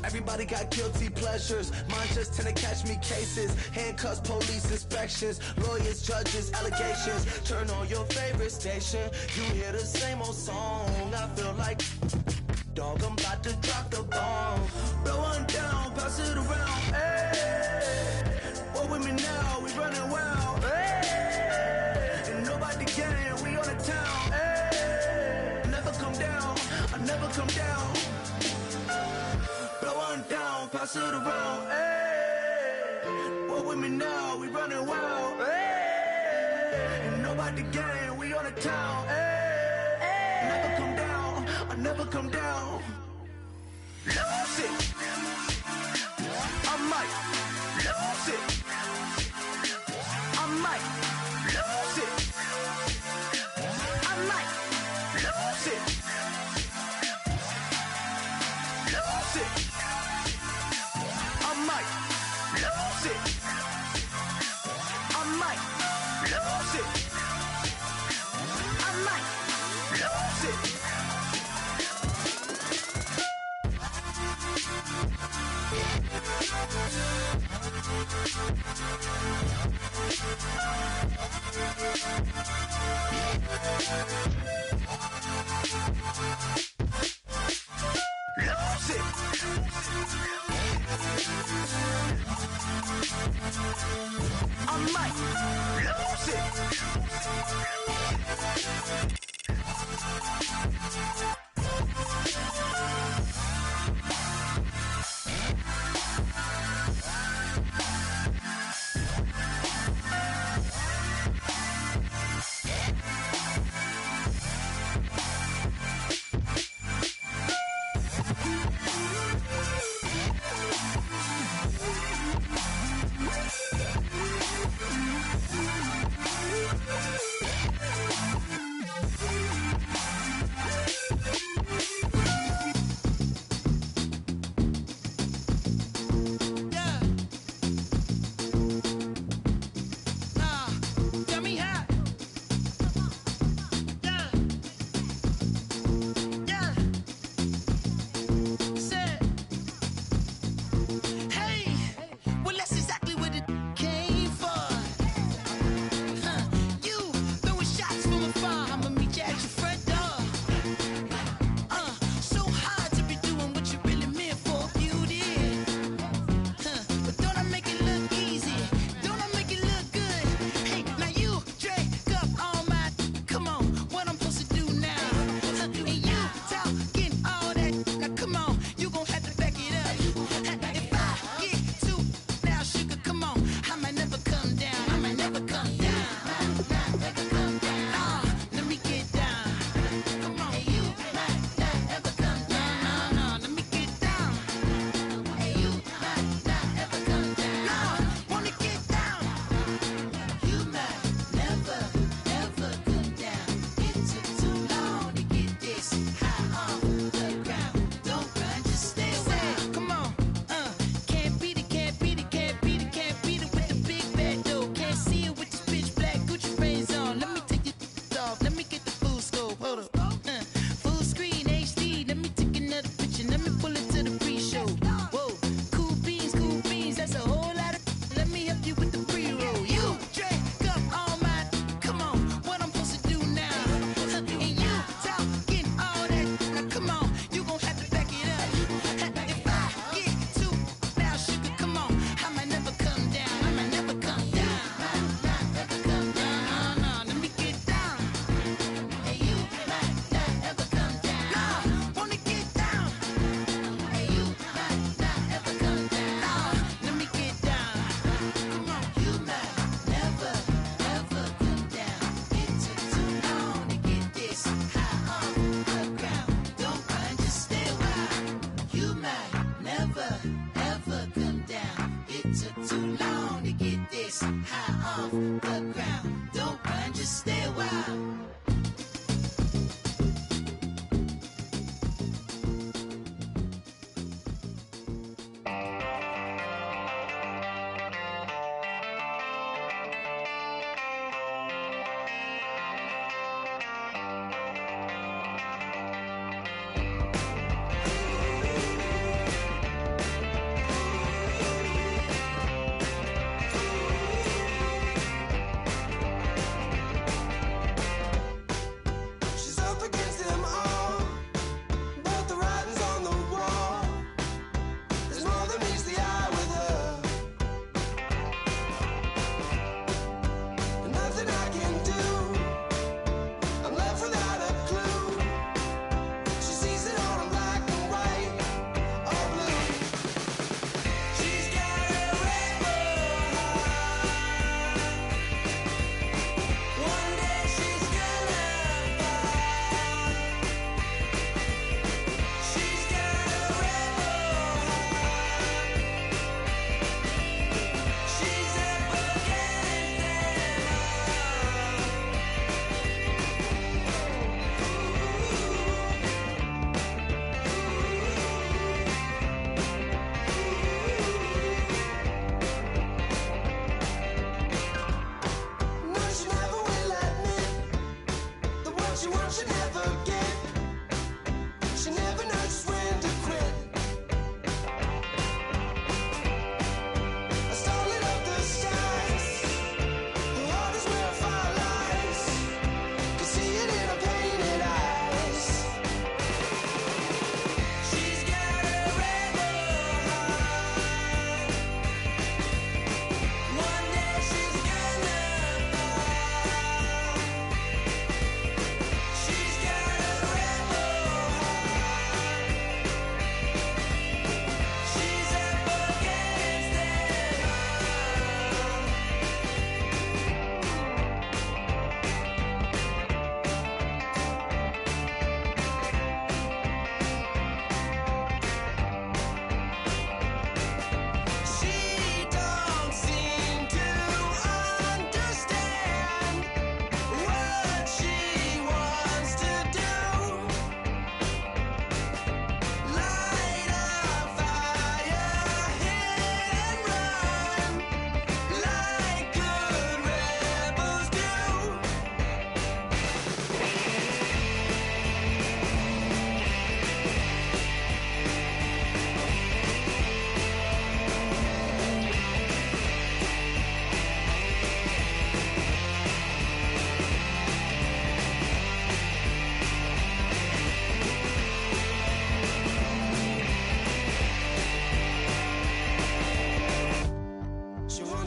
Everybody got guilty pleasures. Mine just tend to catch me cases. Handcuffs, police inspections, lawyers, judges, allegations. Turn on your favorite station. You hear the same old song. I feel like, dog, I'm about to drop the bomb. Blow one down, pass it around. Hey, what with me now? We running wild. Hey, and nobody gang. We on the town. Hey, I never come down. I never come down. Down, pass it around, hey. What with me now? We running wild, hey. And nobody gang, we on the town, hey. I never come down, I never come down. Lose it, I might lose it, I might lose it, I might lose it, lose it. I might lose it. I might lose it. I might lose it. Lose it. I might lose it.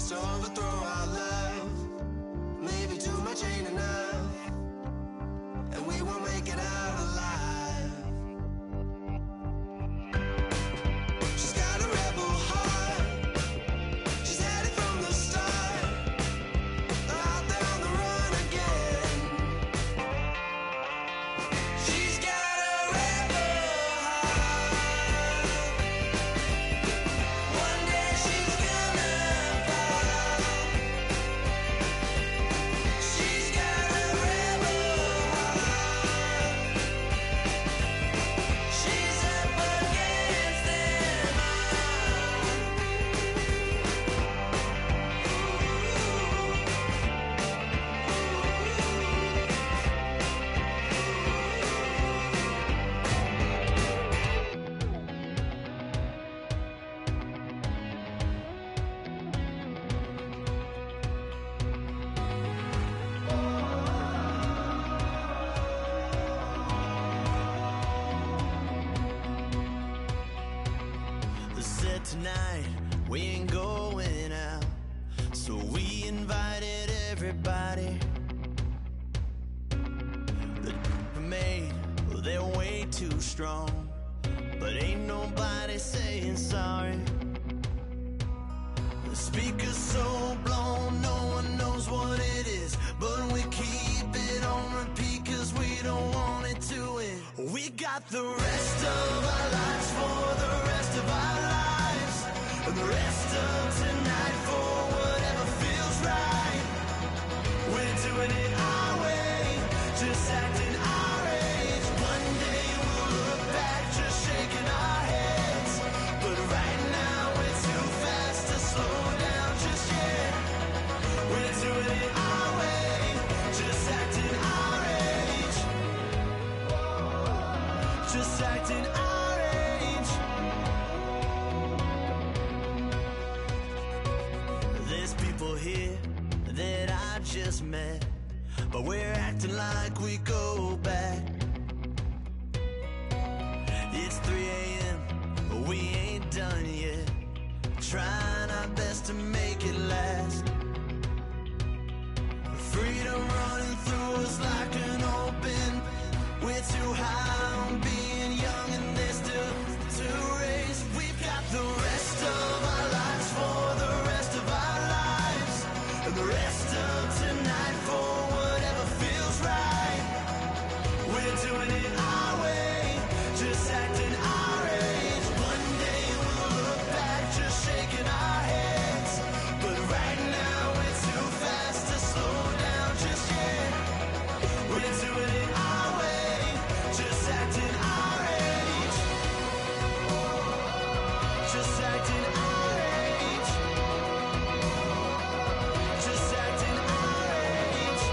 to overthrow our love. Maybe too much ain't enough, and we won't make it out alive. She's got a rebel heart, she's had it from the start. Out there on the run again. She's got a rebel heart. One day she's gonna fall. She's got a rebel heart. She's up against them said tonight we ain't going out, so we invited everybody. The made, well, they're way too strong, but ain't nobody saying sorry. The speaker's so blown, no one knows what it is, but we keep it on repeat cause we don't want it to end. We got the rest of our lives for the rest of our lives, and the rest of tonight for whatever feels right. We're doing it our way, just acting our age. One day we'll look back just shaking our heads, but right now we're too fast to slow down just yet. We're doing it our way, just acting our age. Just acting our age. There's people here that I just met, but we're acting like we go back. It's 3 a.m., but we ain't done yet, trying our best to make it last. Freedom running through us like an open. We're too high on being young and there's still to raise. We've got the rest of our lives for the rest of our lives, and the rest of tonight for whatever feels right. We're doing it our way, just acting our age. One day we'll look back just shaking our heads, but right now we're too fast to slow down just yet. We're doing it our way, just acting our age. Just acting our age. Just acting our age.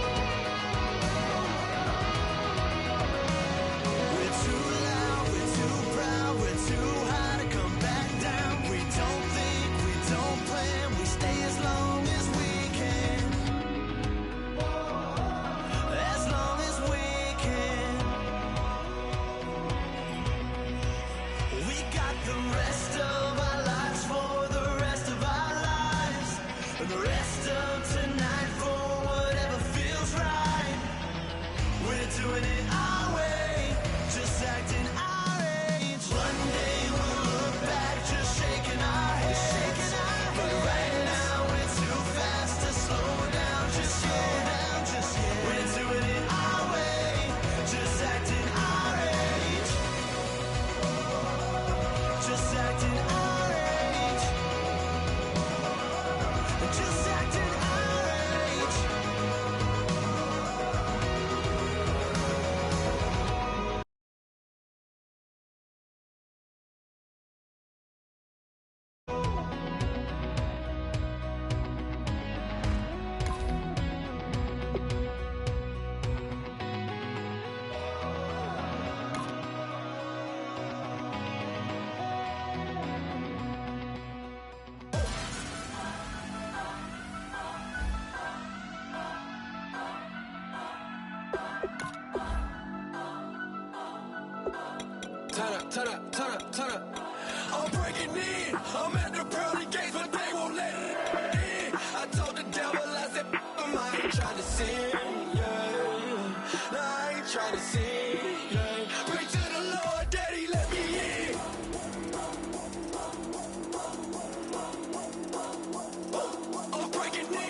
We're too loud, we're too proud, we're too high to come back down. We don't think, we don't plan, we stay as long as we can. As long as we can. We got the rest of our lives for the rest of our lives, and the rest of tonight for whatever feels right. We're doing it our way, just acting our age. One day we'll look back just shaking our heads, but right now we're too fast to slow down just yet. We're doing it our way, just acting our age. Just acting our age. Just acting our age. Turn up, turn up, turn up, turn up. I'm breaking in. I'm at the pearly gates, but they won't let it in. wanna see. Yeah. Pray to the Lord, Daddy, let me in. I'm breaking in.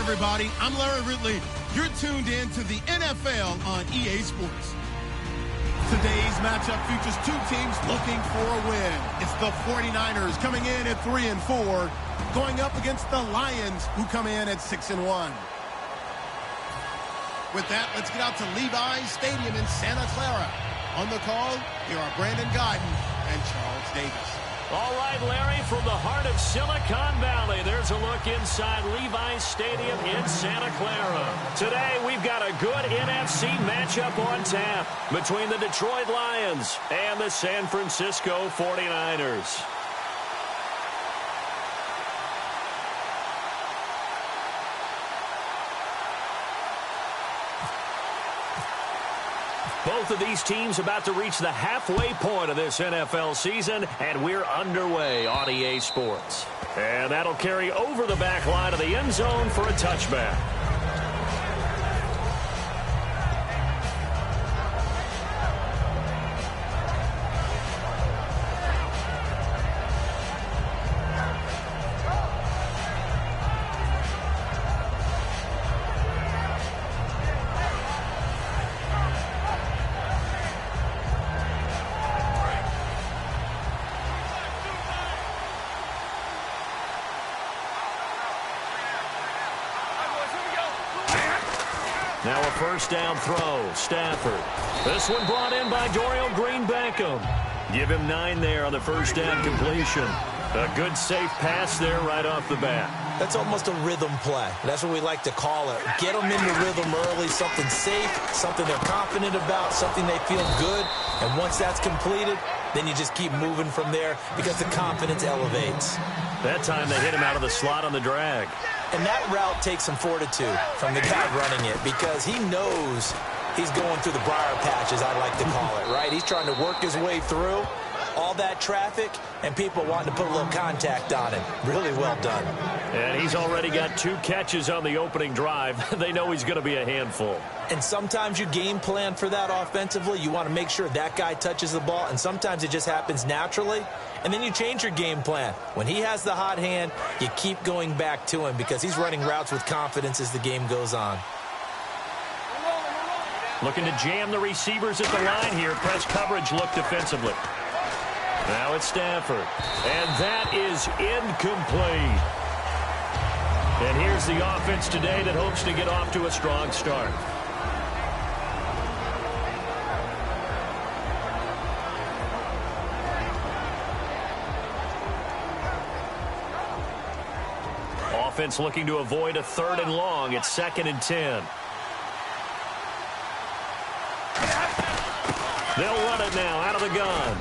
Everybody, I'm Larry Ridley. You're tuned in to the NFL on EA Sports. Today's matchup features two teams looking for a win. It's the 49ers coming in at 3-4, going up against the Lions, who come in at 6-1. With that, let's get out to Levi's Stadium in Santa Clara. On the call, here are Brandon Guyton and Charles Davis. All right, Larry, from the heart of Silicon Valley, there's a look inside Levi's Stadium in Santa Clara. Today, we've got a good NFC matchup on tap between the Detroit Lions and the San Francisco 49ers. Both of these teams about to reach the halfway point of this NFL season, and we're underway on EA Sports. And that'll carry over the back line of the end zone for a touchback. Now a first down throw, Stafford. This one brought in by Dorial Green-Beckham. Give him 9 there on the first down completion. A good safe pass there right off the bat. That's almost a rhythm play. That's what we like to call it. Get them into rhythm early, something safe, something they're confident about, something they feel good. And once that's completed, then you just keep moving from there because the confidence elevates. That time they hit him out of the slot on the drag. And that route takes some fortitude from the guy running it because he knows he's going through the briar patch, as I like to call it, right? He's trying to work his way through all that traffic and people wanting to put a little contact on him. Really well done. And he's already got 2 catches on the opening drive. They know he's going to be a handful. And sometimes you game plan for that offensively. You want to make sure that guy touches the ball, and sometimes it just happens naturally. And then you change your game plan. When he has the hot hand, you keep going back to him because he's running routes with confidence as the game goes on. Looking to jam the receivers at the line here. Press coverage look defensively. Now it's Stafford. And that is incomplete. And here's the offense today that hopes to get off to a strong start. Offense looking to avoid a 3rd and long. It's 2nd and 10. They'll run it now out of the gun.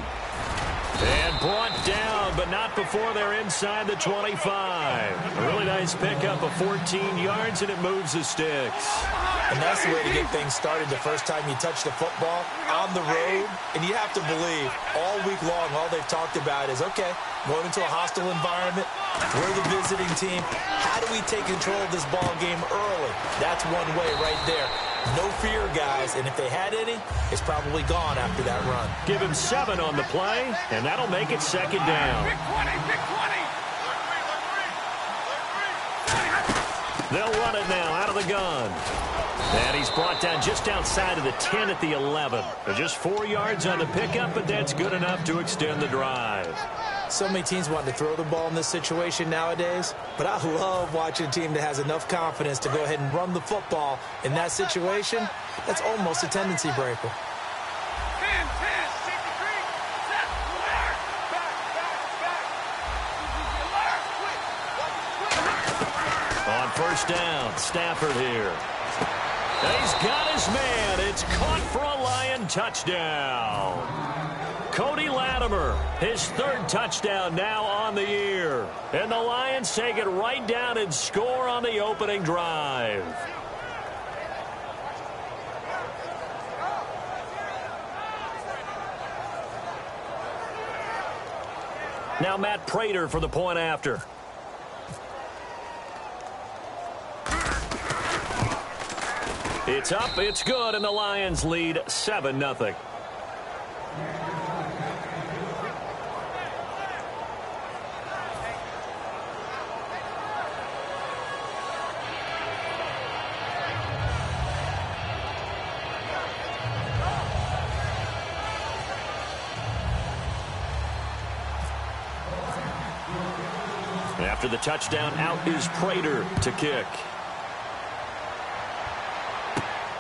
And brought down, but not before they're inside the 25. A really nice pickup of 14 yards, and it moves the sticks. And that's the way to get things started the first time you touch the football on the road. And you have to believe all week long, all they've talked about is, okay, going into a hostile environment, we're the visiting team. How do we take control of this ball game early? That's one way right there. No fear, guys, and if they had any, it's probably gone after that run. Give him 7 on the play, and that'll make it 2nd down. Big 20, big 20. They'll run it now out of the gun. And he's brought down just outside of the 10 at the 11. Just 4 yards on the pickup, but that's good enough to extend the drive. So many teams want to throw the ball in this situation nowadays, but I love watching a team that has enough confidence to go ahead and run the football in that situation. That's almost a tendency breaker. On first down, Stafford here. He's got his man. It's caught for a Lion touchdown. Cody Latimer, his third touchdown now on the year. And the Lions take it right down and score on the opening drive. Now Matt Prater for the point after. It's up, it's good, and the Lions lead 7-0. After the touchdown, out is Prater to kick.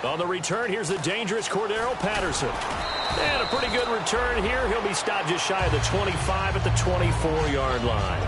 On the return, here's the dangerous Cordero Patterson. And a pretty good return here. He'll be stopped just shy of the 25 at the 24-yard line.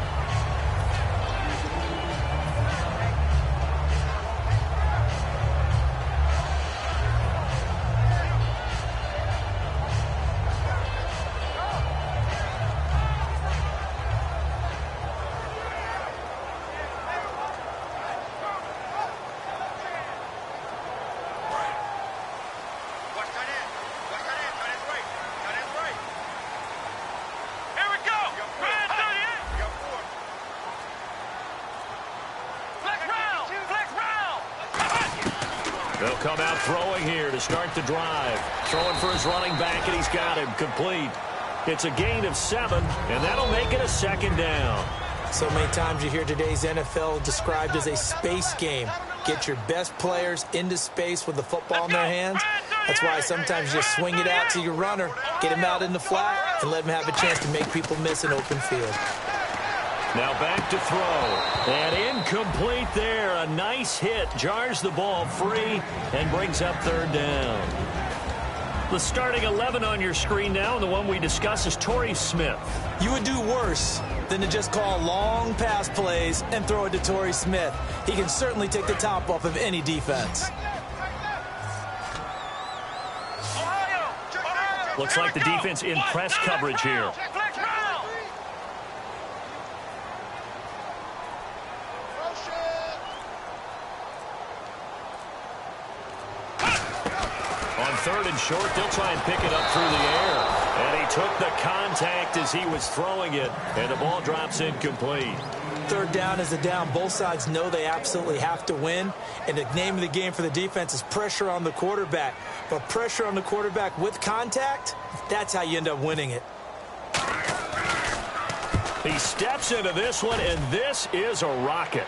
They'll come out throwing here to start the drive. Throwing for his running back, and he's got him complete. It's a gain of 7, and that'll make it a second down. So many times you hear today's NFL described as a space game. Get your best players into space with the football in their hands. That's why sometimes you just swing it out to your runner, get him out in the flat, and let him have a chance to make people miss an open field. Now back to throw. And incomplete there. A nice hit. Jars the ball free and brings up third down. The starting 11 on your screen now, and the one we discuss is Torrey Smith. You would do worse than to just call long pass plays and throw it to Torrey Smith. He can certainly take the top off of any defense. Looks like the defense in press coverage here. Third and short, they'll try and pick it up through the air. And he took the contact as he was throwing it, and the ball drops incomplete. Third down is a down. Both sides know they absolutely have to win, and the name of the game for the defense is pressure on the quarterback. But pressure on the quarterback with contact, that's how you end up winning it. He steps into this one, and this is a rocket.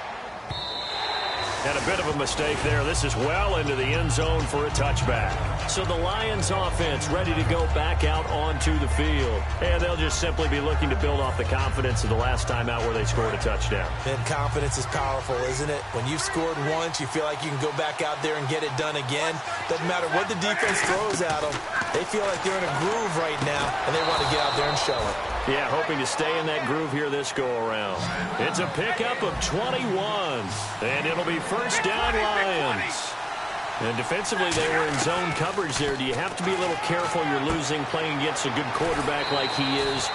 And a bit of a mistake there. This is well into the end zone for a touchback. So the Lions offense ready to go back out onto the field. And they'll just simply be looking to build off the confidence of the last time out where they scored a touchdown. And confidence is powerful, isn't it? When you've scored once, you feel like you can go back out there and get it done again. Doesn't matter what the defense throws at them. They feel like they're in a groove right now, and they want to get out there and show it. Yeah, hoping to stay in that groove here this go-around. It's a pickup of 21, and it'll be first down Lions. And defensively, they were in zone coverage there. Do you have to be a little careful you're losing playing against a good quarterback like he is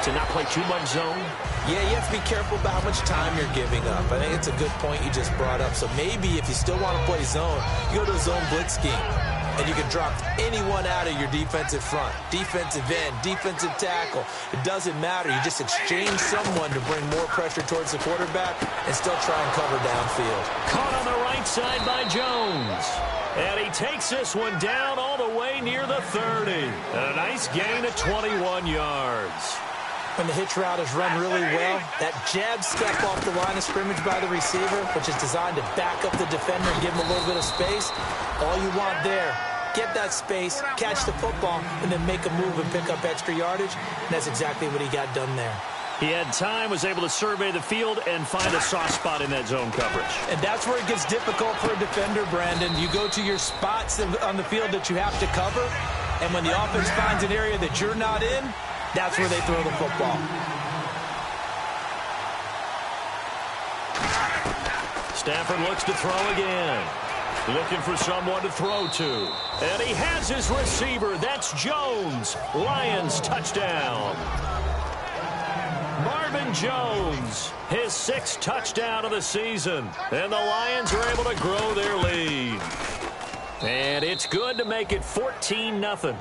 to not play too much zone? Yeah, you have to be careful about how much time you're giving up. I think it's a good point you just brought up. So maybe if you still want to play zone, you go to a zone blitz scheme. And you can drop anyone out of your defensive front, defensive end, defensive tackle. It doesn't matter. You just exchange someone to bring more pressure towards the quarterback and still try and cover downfield. Caught on the right side by Jones. And he takes this one down all the way near the 30. And a nice gain of 21 yards. When the hitch route is run really well, that jab step off the line of scrimmage by the receiver, which is designed to back up the defender and give him a little bit of space, all you want there, get that space, catch the football, and then make a move and pick up extra yardage, and that's exactly what he got done there. He had time, was able to survey the field, and find a soft spot in that zone coverage. And that's where it gets difficult for a defender, Brandon. You go to your spots on the field that you have to cover, and when the offense finds an area that you're not in, that's where they throw the football. Stafford looks to throw again. Looking for someone to throw to. And he has his receiver. That's Jones. Lions touchdown. Marvin Jones, his 6th touchdown of the season. And the Lions are able to grow their lead. And it's good to make it 14-0.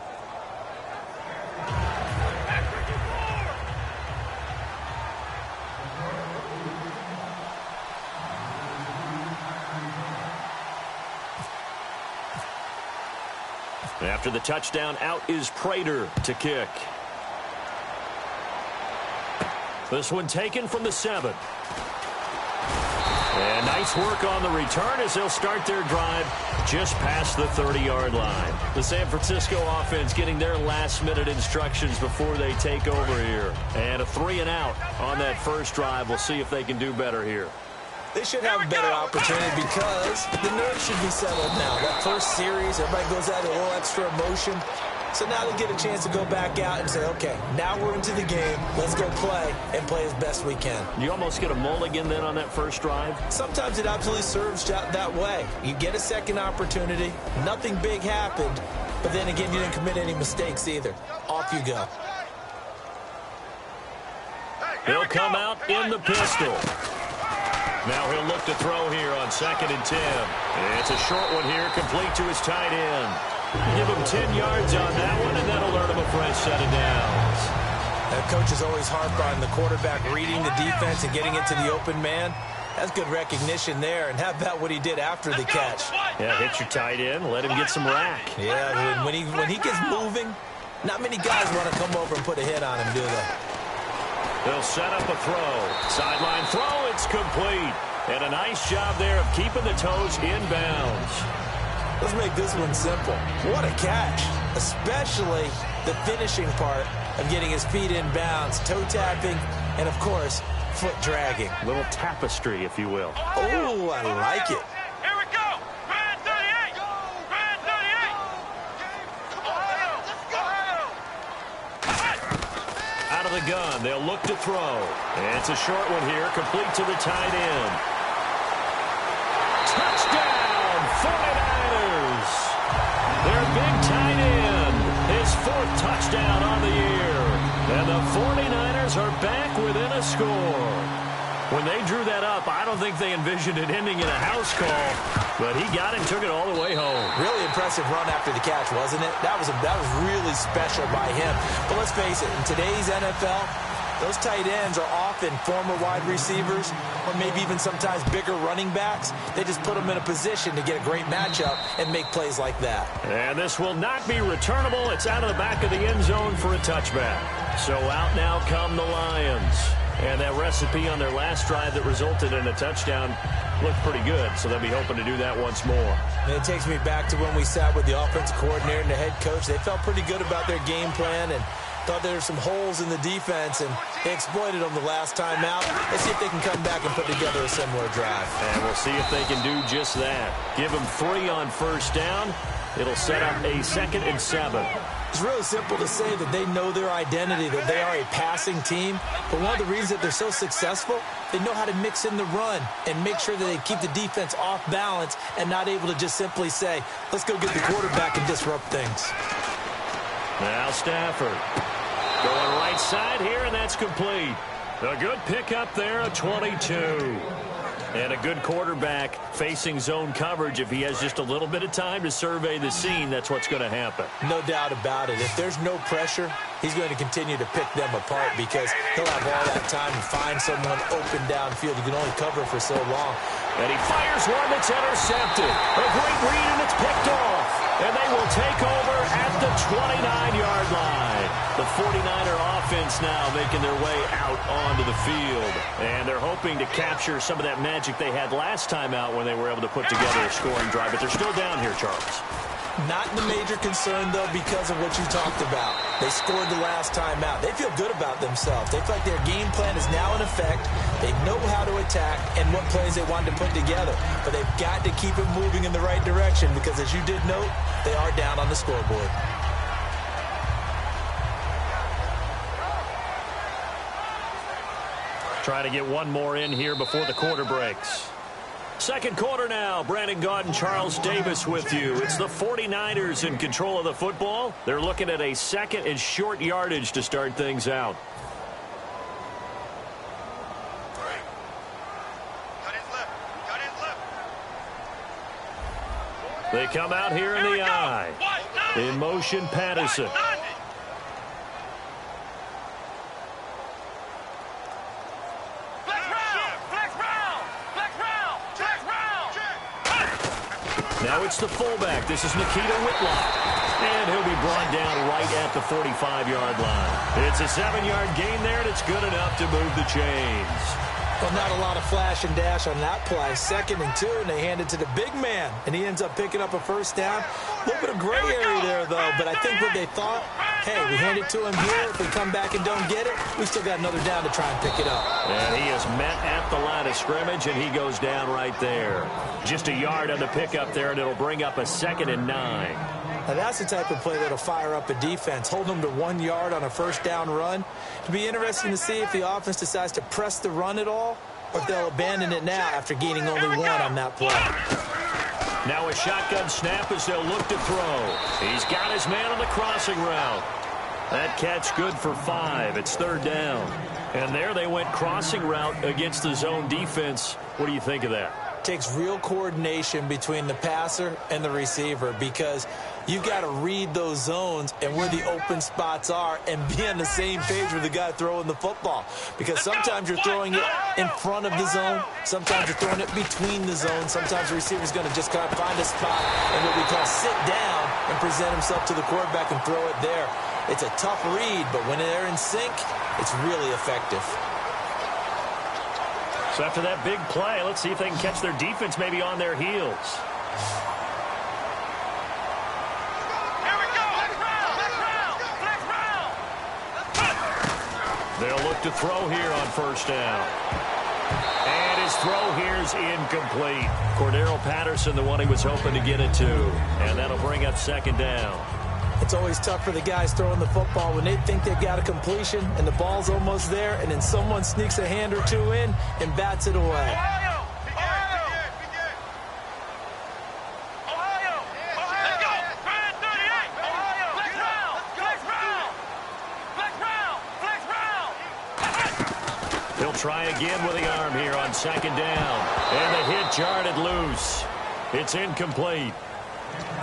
After the touchdown, out is Prater to kick. This one taken from the 7. And nice work on the return as they'll start their drive just past the 30-yard line. The San Francisco offense getting their last-minute instructions before they take over here. And a 3-and-out on that first drive. We'll see if they can do better here. They should have a better opportunity because the nerves should be settled now. That first series, everybody goes out with a little extra emotion. So now they get a chance to go back out and say, okay, now we're into the game. Let's go play and play as best we can. You almost get a mulligan then on that first drive? Sometimes it absolutely serves that way. You get a second opportunity. Nothing big happened. But then again, you didn't commit any mistakes either. Off you go. He'll come out in the pistol. Now he'll look to throw here on 2nd and 10. It's a short one here, complete to his tight end. Give him 10 yards on that one, and that'll earn him a fresh set of downs. That coach is always harped on the quarterback reading the defense and getting into the open man. That's good recognition there. And how about what he did after the catch? Yeah, hit your tight end, let him get some rack. Yeah, when he gets moving, not many guys want to come over and put a hit on him, do they? They'll set up a throw. Sideline throw, it's complete. And a nice job there of keeping the toes in bounds. Let's make this one simple. What a catch, especially the finishing part of getting his feet in bounds, toe tapping, and, of course, foot dragging. A little tapestry, if you will. Oh, I like it. Here we go. Red 38. Red 38. Out of the gun, they'll look to throw. And it's a short one here, complete to the tight end. Touchdown, 49ers. Their big tight end, his 4th touchdown on the year. And the 49ers are back within a score. When they drew that up, I don't think they envisioned it ending in a house call, but he got it and took it all the way home. Really impressive run after the catch, wasn't it? That was really special by him. But let's face it, in today's NFL, those tight ends are often former wide receivers or maybe even sometimes bigger running backs. They just put them in a position to get a great matchup and make plays like that. And this will not be returnable. It's out of the back of the end zone for a touchback. So out now come the Lions. And that recipe on their last drive that resulted in a touchdown looked pretty good, so they'll be hoping to do that once more. And it takes me back to when we sat with the offensive coordinator and the head coach. They felt pretty good about their game plan and thought there were some holes in the defense, and they exploited them the last time out. Let's see if they can come back and put together a similar drive. And we'll see if they can do just that. Give them 3 on first down. It'll set up a 2nd and 7. It's really simple to say that they know their identity, that they are a passing team. But one of the reasons that they're so successful, they know how to mix in the run and make sure that they keep the defense off balance and not able to just simply say, let's go get the quarterback and disrupt things. Now Stafford going right side here, and that's complete. A good pickup there, a 22. And a good quarterback facing zone coverage. If he has just a little bit of time to survey the scene, that's what's going to happen. No doubt about it. If there's no pressure, he's going to continue to pick them apart because he'll have all that time to find someone open downfield. You can only cover for so long. And he fires one that's intercepted. A great read, and it's picked off. And they will take over at the 29-yard line. The 49er offense now making their way out onto the field. And they're hoping to capture some of that magic they had last time out when they were able to put together a scoring drive. But they're still down here, Charles. Not the major concern, though, because of what you talked about. They scored the last time out. They feel good about themselves. They feel like their game plan is now in effect. They know how to attack and what plays they wanted to put together. But they've got to keep it moving in the right direction because, as you did note, they are down on the scoreboard. Trying to get one more in here before the quarter breaks. Second quarter now. Brandon Gaudin, Charles Davis with you. It's the 49ers in control of the football. They're looking at a second and short yardage to start things out. They come out here in the eye. In motion, Patterson. Now it's the fullback. This is Nikita Whitlock. And he'll be brought down right at the 45-yard line. It's a 7-yard gain there, and it's good enough to move the chains. Well, not a lot of flash and dash on that play. 2nd and 2, and they hand it to the big man. And he ends up picking up a first down. A little bit of gray area there, though. But I think what they thought, hey, we hand it to him here. If we come back and don't get it, we still got another down to try and pick it up. And he is met at the line of scrimmage, and he goes down right there. Just a yard on the pickup there, and it'll bring up a 2nd and 9. Now, that's the type of play that'll fire up a defense. Hold them to 1 yard on a first down run. It'll be interesting to see if the offense decides to press the run at all or if they'll abandon it now after gaining only 1 on that play. Now a shotgun snap as they'll look to throw. He's got his man on the crossing route. That catch good for 5. It's 3rd down. And there they went crossing route against the zone defense. What do you think of that? Takes real coordination between the passer and the receiver because you've got to read those zones and where the open spots are and be on the same page with the guy throwing the football. Because sometimes you're throwing it in front of the zone. Sometimes you're throwing it between the zones. Sometimes the receiver's going to just kind of find a spot and what we call sit down and present himself to the quarterback and throw it there. It's a tough read, but when they're in sync, it's really effective. So after that big play, let's see if they can catch their defense maybe on their heels. Here we go. They'll look to throw here on first down. And his throw here is incomplete. Cordero Patterson, the one he was hoping to get it to. And that'll bring up 2nd down. It's always tough for the guys throwing the football when they think they've got a completion and the ball's almost there, and then someone sneaks a hand or two in and bats it away. Ohio! Let's go! Brand 38! Ohio! Flex round! He'll try again with the arm here on 2nd down. And the hit jarred loose. It's incomplete.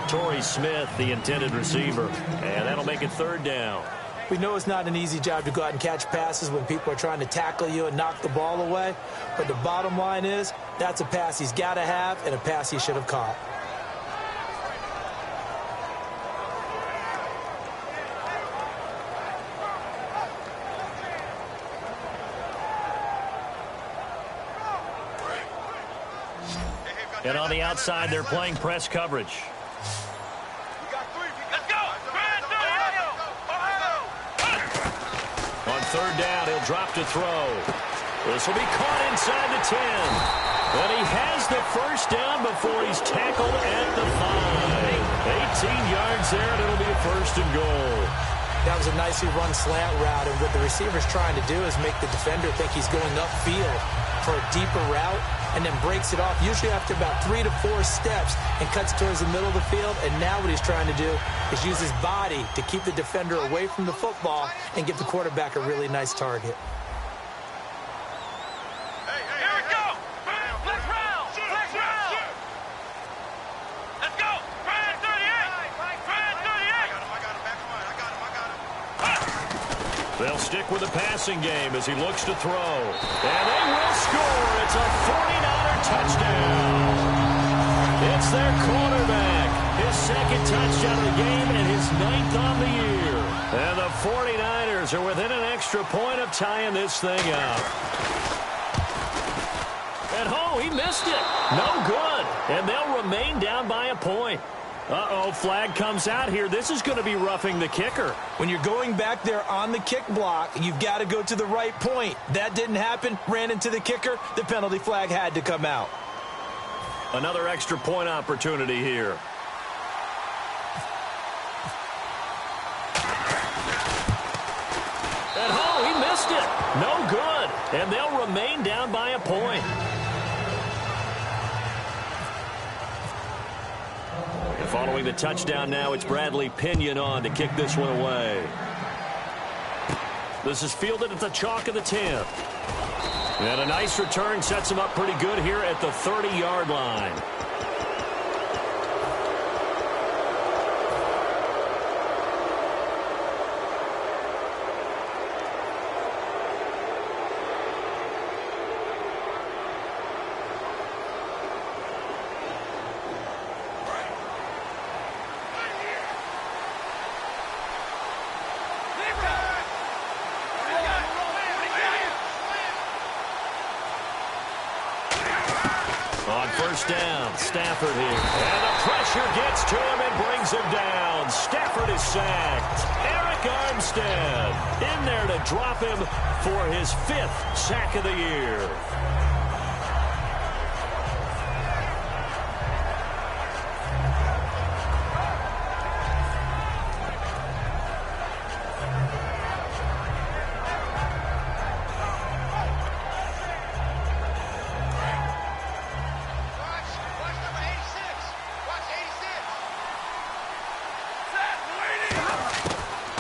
Torrey Smith, the intended receiver. And that'll make it 3rd down. We know it's not an easy job to go out and catch passes when people are trying to tackle you and knock the ball away. But the bottom line is, that's a pass he's got to have and a pass he should have caught. And on the outside, they're playing press coverage. Let's go! Brand 38! Ohio! On 3rd down, he'll drop to throw. This will be caught inside the 10. And he has the first down before he's tackled at the 5. 18 yards there, and it'll be a 1st and goal. That was a nicely run slant route, and what the receiver's trying to do is make the defender think he's going upfield for a deeper route and then breaks it off, usually after about 3 to 4 steps, and cuts towards the middle of the field. And now what he's trying to do is use his body to keep the defender away from the football and give the quarterback a really nice target. Here we go! Flex round! Let's go! Brand 38! Brand 38! They'll stick with the passing game as he looks to throw. And they will score. It's a 49er touchdown. It's their quarterback. His 2nd touchdown of the game and his 9th on the year. And the 49ers are within an extra point of tying this thing up. And he missed it. No good. And they'll remain down by a point. Uh-oh, flag comes out here. This is going to be roughing the kicker. When you're going back there on the kick block, you've got to go to the right point. That didn't happen. Ran into the kicker. The penalty flag had to come out. Another extra point opportunity here. And oh, he missed it. No good. And they'll remain down by a point. And following the touchdown now, it's Bradley Pinion on to kick this one away. This is fielded at the chalk of the 10. And a nice return sets him up pretty good here at the 30-yard line. On first down, Stafford here. And the pressure gets to him and brings him down. Stafford is sacked. Eric Armstead in there to drop him for his 5th sack of the year.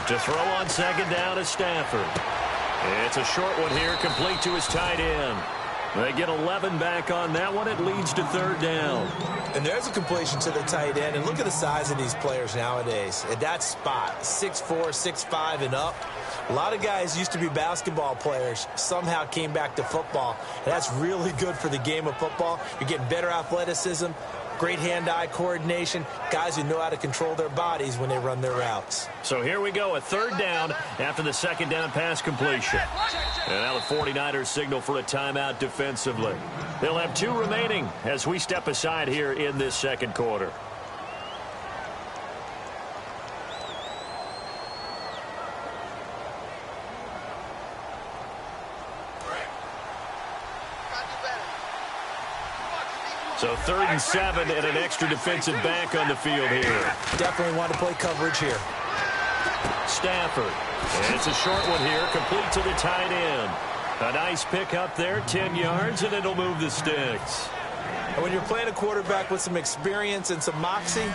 To throw on second down is Stafford. It's a short one here, complete to his tight end. They get 11 back on that one. It leads to third down. And there's a completion to the tight end. And look at the size of these players nowadays. At that spot, 6'4", 6'5", and up. A lot of guys used to be basketball players, somehow came back to football. And that's really good for the game of football. You're getting better athleticism, great hand-eye coordination, guys who know how to control their bodies when they run their routes. So here we go, a third down after the second down pass completion. And now the 49ers signal for a timeout defensively. They'll have 2 remaining as we step aside here in this second quarter. So 3rd and 7 and an extra defensive back on the field here. Definitely want to play coverage here. Stafford. And it's a short one here, complete to the tight end. A nice pick up there, 10 yards, and it'll move the sticks. And when you're playing a quarterback with some experience and some moxie,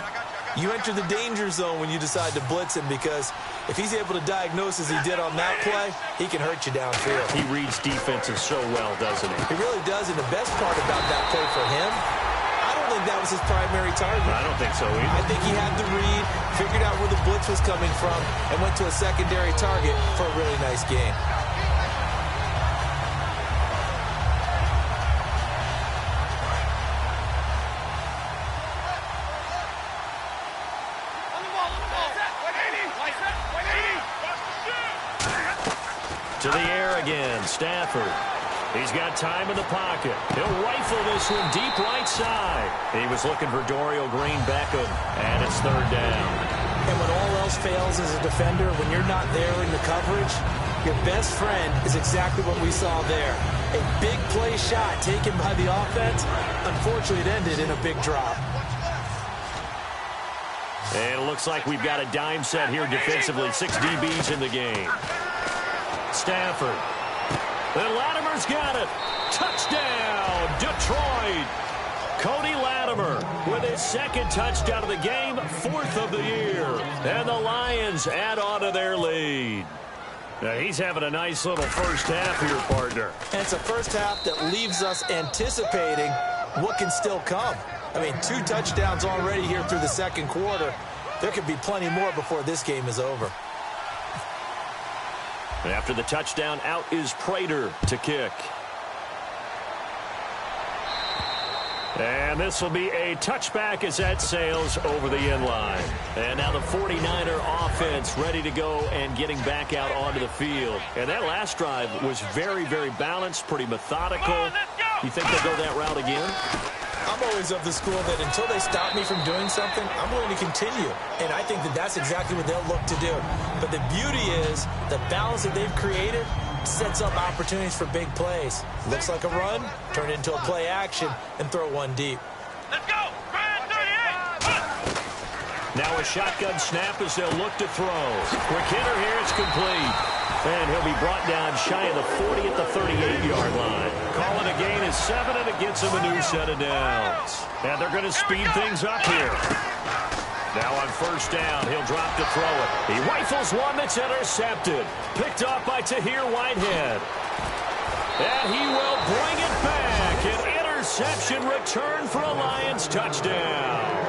you enter the danger zone when you decide to blitz him, because if he's able to diagnose as he did on that play, he can hurt you downfield. He reads defenses so well, doesn't he? He really does, and the best part about that play for him, I don't think that was his primary target. I don't think so either. I think he had the read, figured out where the blitz was coming from, and went to a secondary target for a really nice gain. To the air again, Stafford. He's got time in the pocket. He'll rifle this one deep right side. He was looking for Dorial Green-Beckham, and it's third down. And when all else fails as a defender, when you're not there in the coverage, your best friend is exactly what we saw there. A big play shot taken by the offense. Unfortunately, it ended in a big drop. And it looks like we've got a dime set here defensively. 6 DBs in the game. Stafford. And Latimer's got it. Touchdown, Detroit. Cody Latimer with his 2nd touchdown of the game, 4th of the year. And the Lions add on to their lead. Now he's having a nice little first half here, partner. And it's a first half that leaves us anticipating what can still come. I mean, 2 touchdowns already here through the second quarter. There could be plenty more before this game is over. After the touchdown, out is Prater to kick. And this will be a touchback as that sails over the end line. And now the 49er offense ready to go and getting back out onto the field. And that last drive was very, very balanced, pretty methodical. You think they'll go that route again? I'm always of the school that until they stop me from doing something, I'm willing to continue. And I think that that's exactly what they'll look to do. But the beauty is the balance that they've created sets up opportunities for big plays. Looks like a run, turn it into a play action, and throw one deep. Let's go! Grand 38! Now a shotgun snap as they'll look to throw. Quick hitter here, it's complete. And he'll be brought down shy of the 40 at the 38-yard line. Calling a gain is 7, and it gets him a new set of downs. And they're going to speed things up here. Now on first down, he'll drop to throw it. He rifles one that's intercepted. Picked off by Tahir Whitehead. And he will bring it back. An interception return for a Lions touchdown.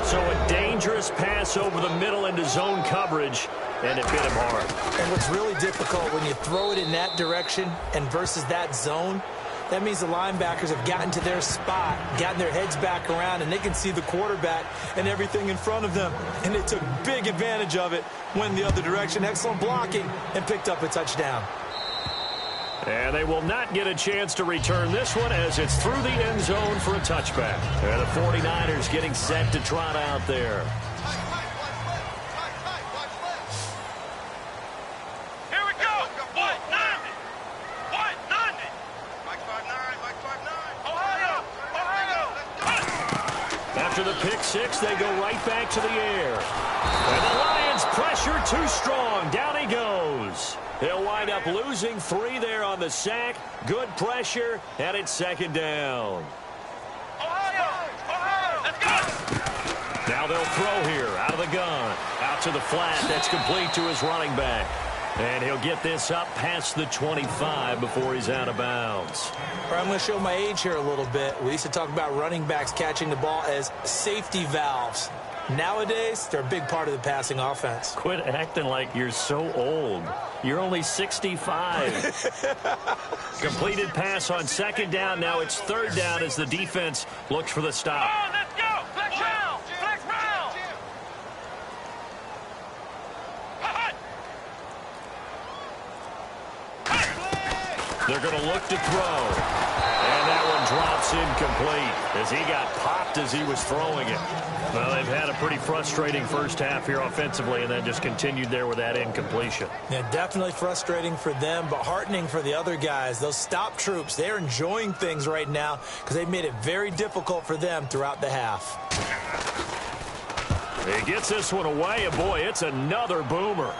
So a dangerous pass over the middle into zone coverage, and it bit him hard. And what's really difficult when you throw it in that direction and versus that zone, that means the linebackers have gotten to their spot, gotten their heads back around, and they can see the quarterback and everything in front of them. And they took big advantage of it, went the other direction, excellent blocking, and picked up a touchdown. And they will not get a chance to return this one as it's through the end zone for a touchback. And the 49ers getting set to trot out there. Here we go! White 90! White 90! Mike 5'9", Mike 5'9". Ohio! Ohio! After the pick six, they go right back to the air. And the Lions pressure too strong. Down he goes. He'll wind up losing 3 there on the sack. Good pressure, and it's second down. Ohio! Ohio! Let's go! Now they'll throw here out of the gun. Out to the flat. That's complete to his running back. And he'll get this up past the 25 before he's out of bounds. I'm going to show my age here a little bit. We used to talk about running backs catching the ball as safety valves. Nowadays, they're a big part of the passing offense. Quit acting like you're so old. You're only 65. Completed pass on second down. Now it's third down as the defense looks for the stop. Oh, let's go! Flex round! Flex round! They're going to look to throw. And that one drops incomplete as he got popped as he was throwing it. Well, they've had a pretty frustrating first half here offensively and then just continued there with that incompletion. Yeah, definitely frustrating for them, but heartening for the other guys. Those stop troops, they're enjoying things right now because they've made it very difficult for them throughout the half. He gets this one away, and boy, it's another boomer.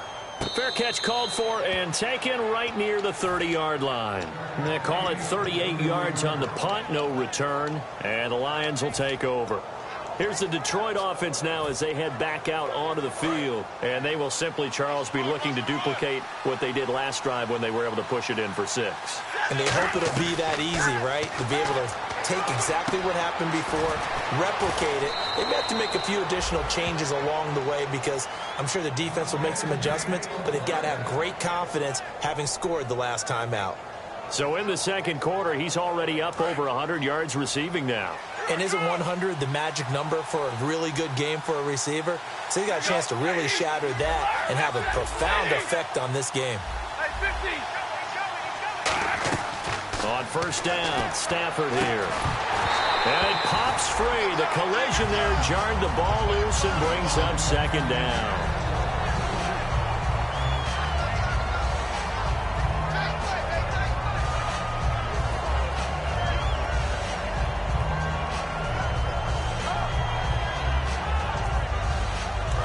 Fair catch called for and taken right near the 30-yard line. They call it 38 yards on the punt, no return, and the Lions will take over. Here's the Detroit offense now as they head back out onto the field, and they will simply, Charles, be looking to duplicate what they did last drive when they were able to push it in for 6. And they hope it'll be that easy, right, to be able to take exactly what happened before, replicate it. They may have to make a few additional changes along the way because I'm sure the defense will make some adjustments, but they've got to have great confidence having scored the last time out. So in the second quarter, he's already up over 100 yards receiving now. And isn't 100 the magic number for a really good game for a receiver? So he got a chance to really shatter that and have a profound effect on this game. On first down, Stafford here. And it pops free. The collision there jarred the ball loose and brings up second down.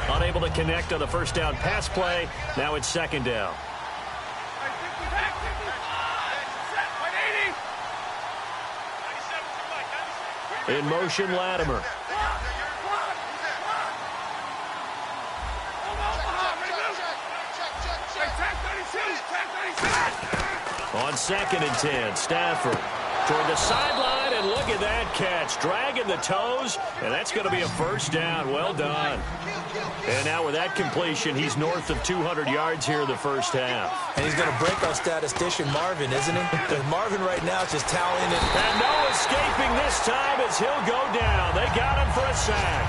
Unable to connect on the first down pass play. Now it's second down. In motion, Latimer. On 2nd and 10, Stafford toward the sideline, and look at that catch. Dragging the toes, and that's going to be a first down. Well done. And now with that completion, he's north of 200 yards here in the first half. And he's going to break our statistician, Marvin, isn't he? Because Marvin right now is just tallying it. And no escaping this time as he'll go down. They got him for a sack.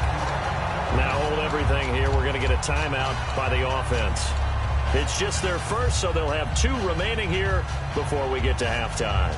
Now hold everything here. We're going to get a timeout by the offense. It's just their first, so they'll have 2 remaining here before we get to halftime.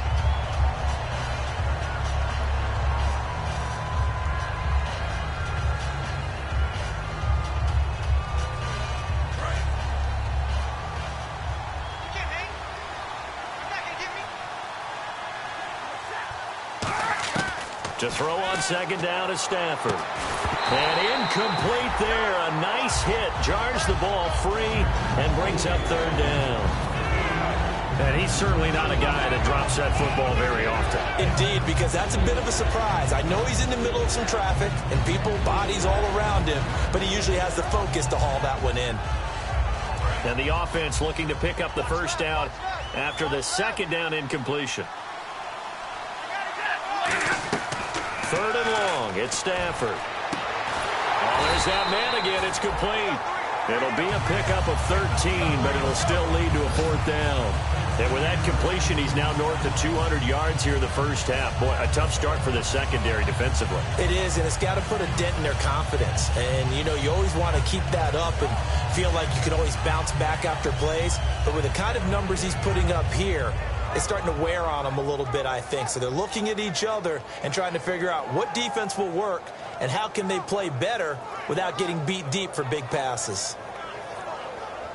To throw on second down is Stafford. And incomplete there. A nice hit. Jars the ball free and brings up third down. And he's certainly not a guy that drops that football very often. Indeed, because that's a bit of a surprise. I know he's in the middle of some traffic and people, bodies all around him, but he usually has the focus to haul that one in. And the offense looking to pick up the first down after the second down incompletion. Third and long. It's Stafford. Oh, there's that man again. It's complete. It'll be a pickup of 13, but it'll still lead to a fourth down. And with that completion, he's now north of 200 yards here in the first half. Boy, a tough start for the secondary defensively. It is, and it's got to put a dent in their confidence. And, you know, you always want to keep that up and feel like you can always bounce back after plays. But with the kind of numbers he's putting up here, it's starting to wear on them a little bit, I think. So they're looking at each other and trying to figure out what defense will work and how can they play better without getting beat deep for big passes.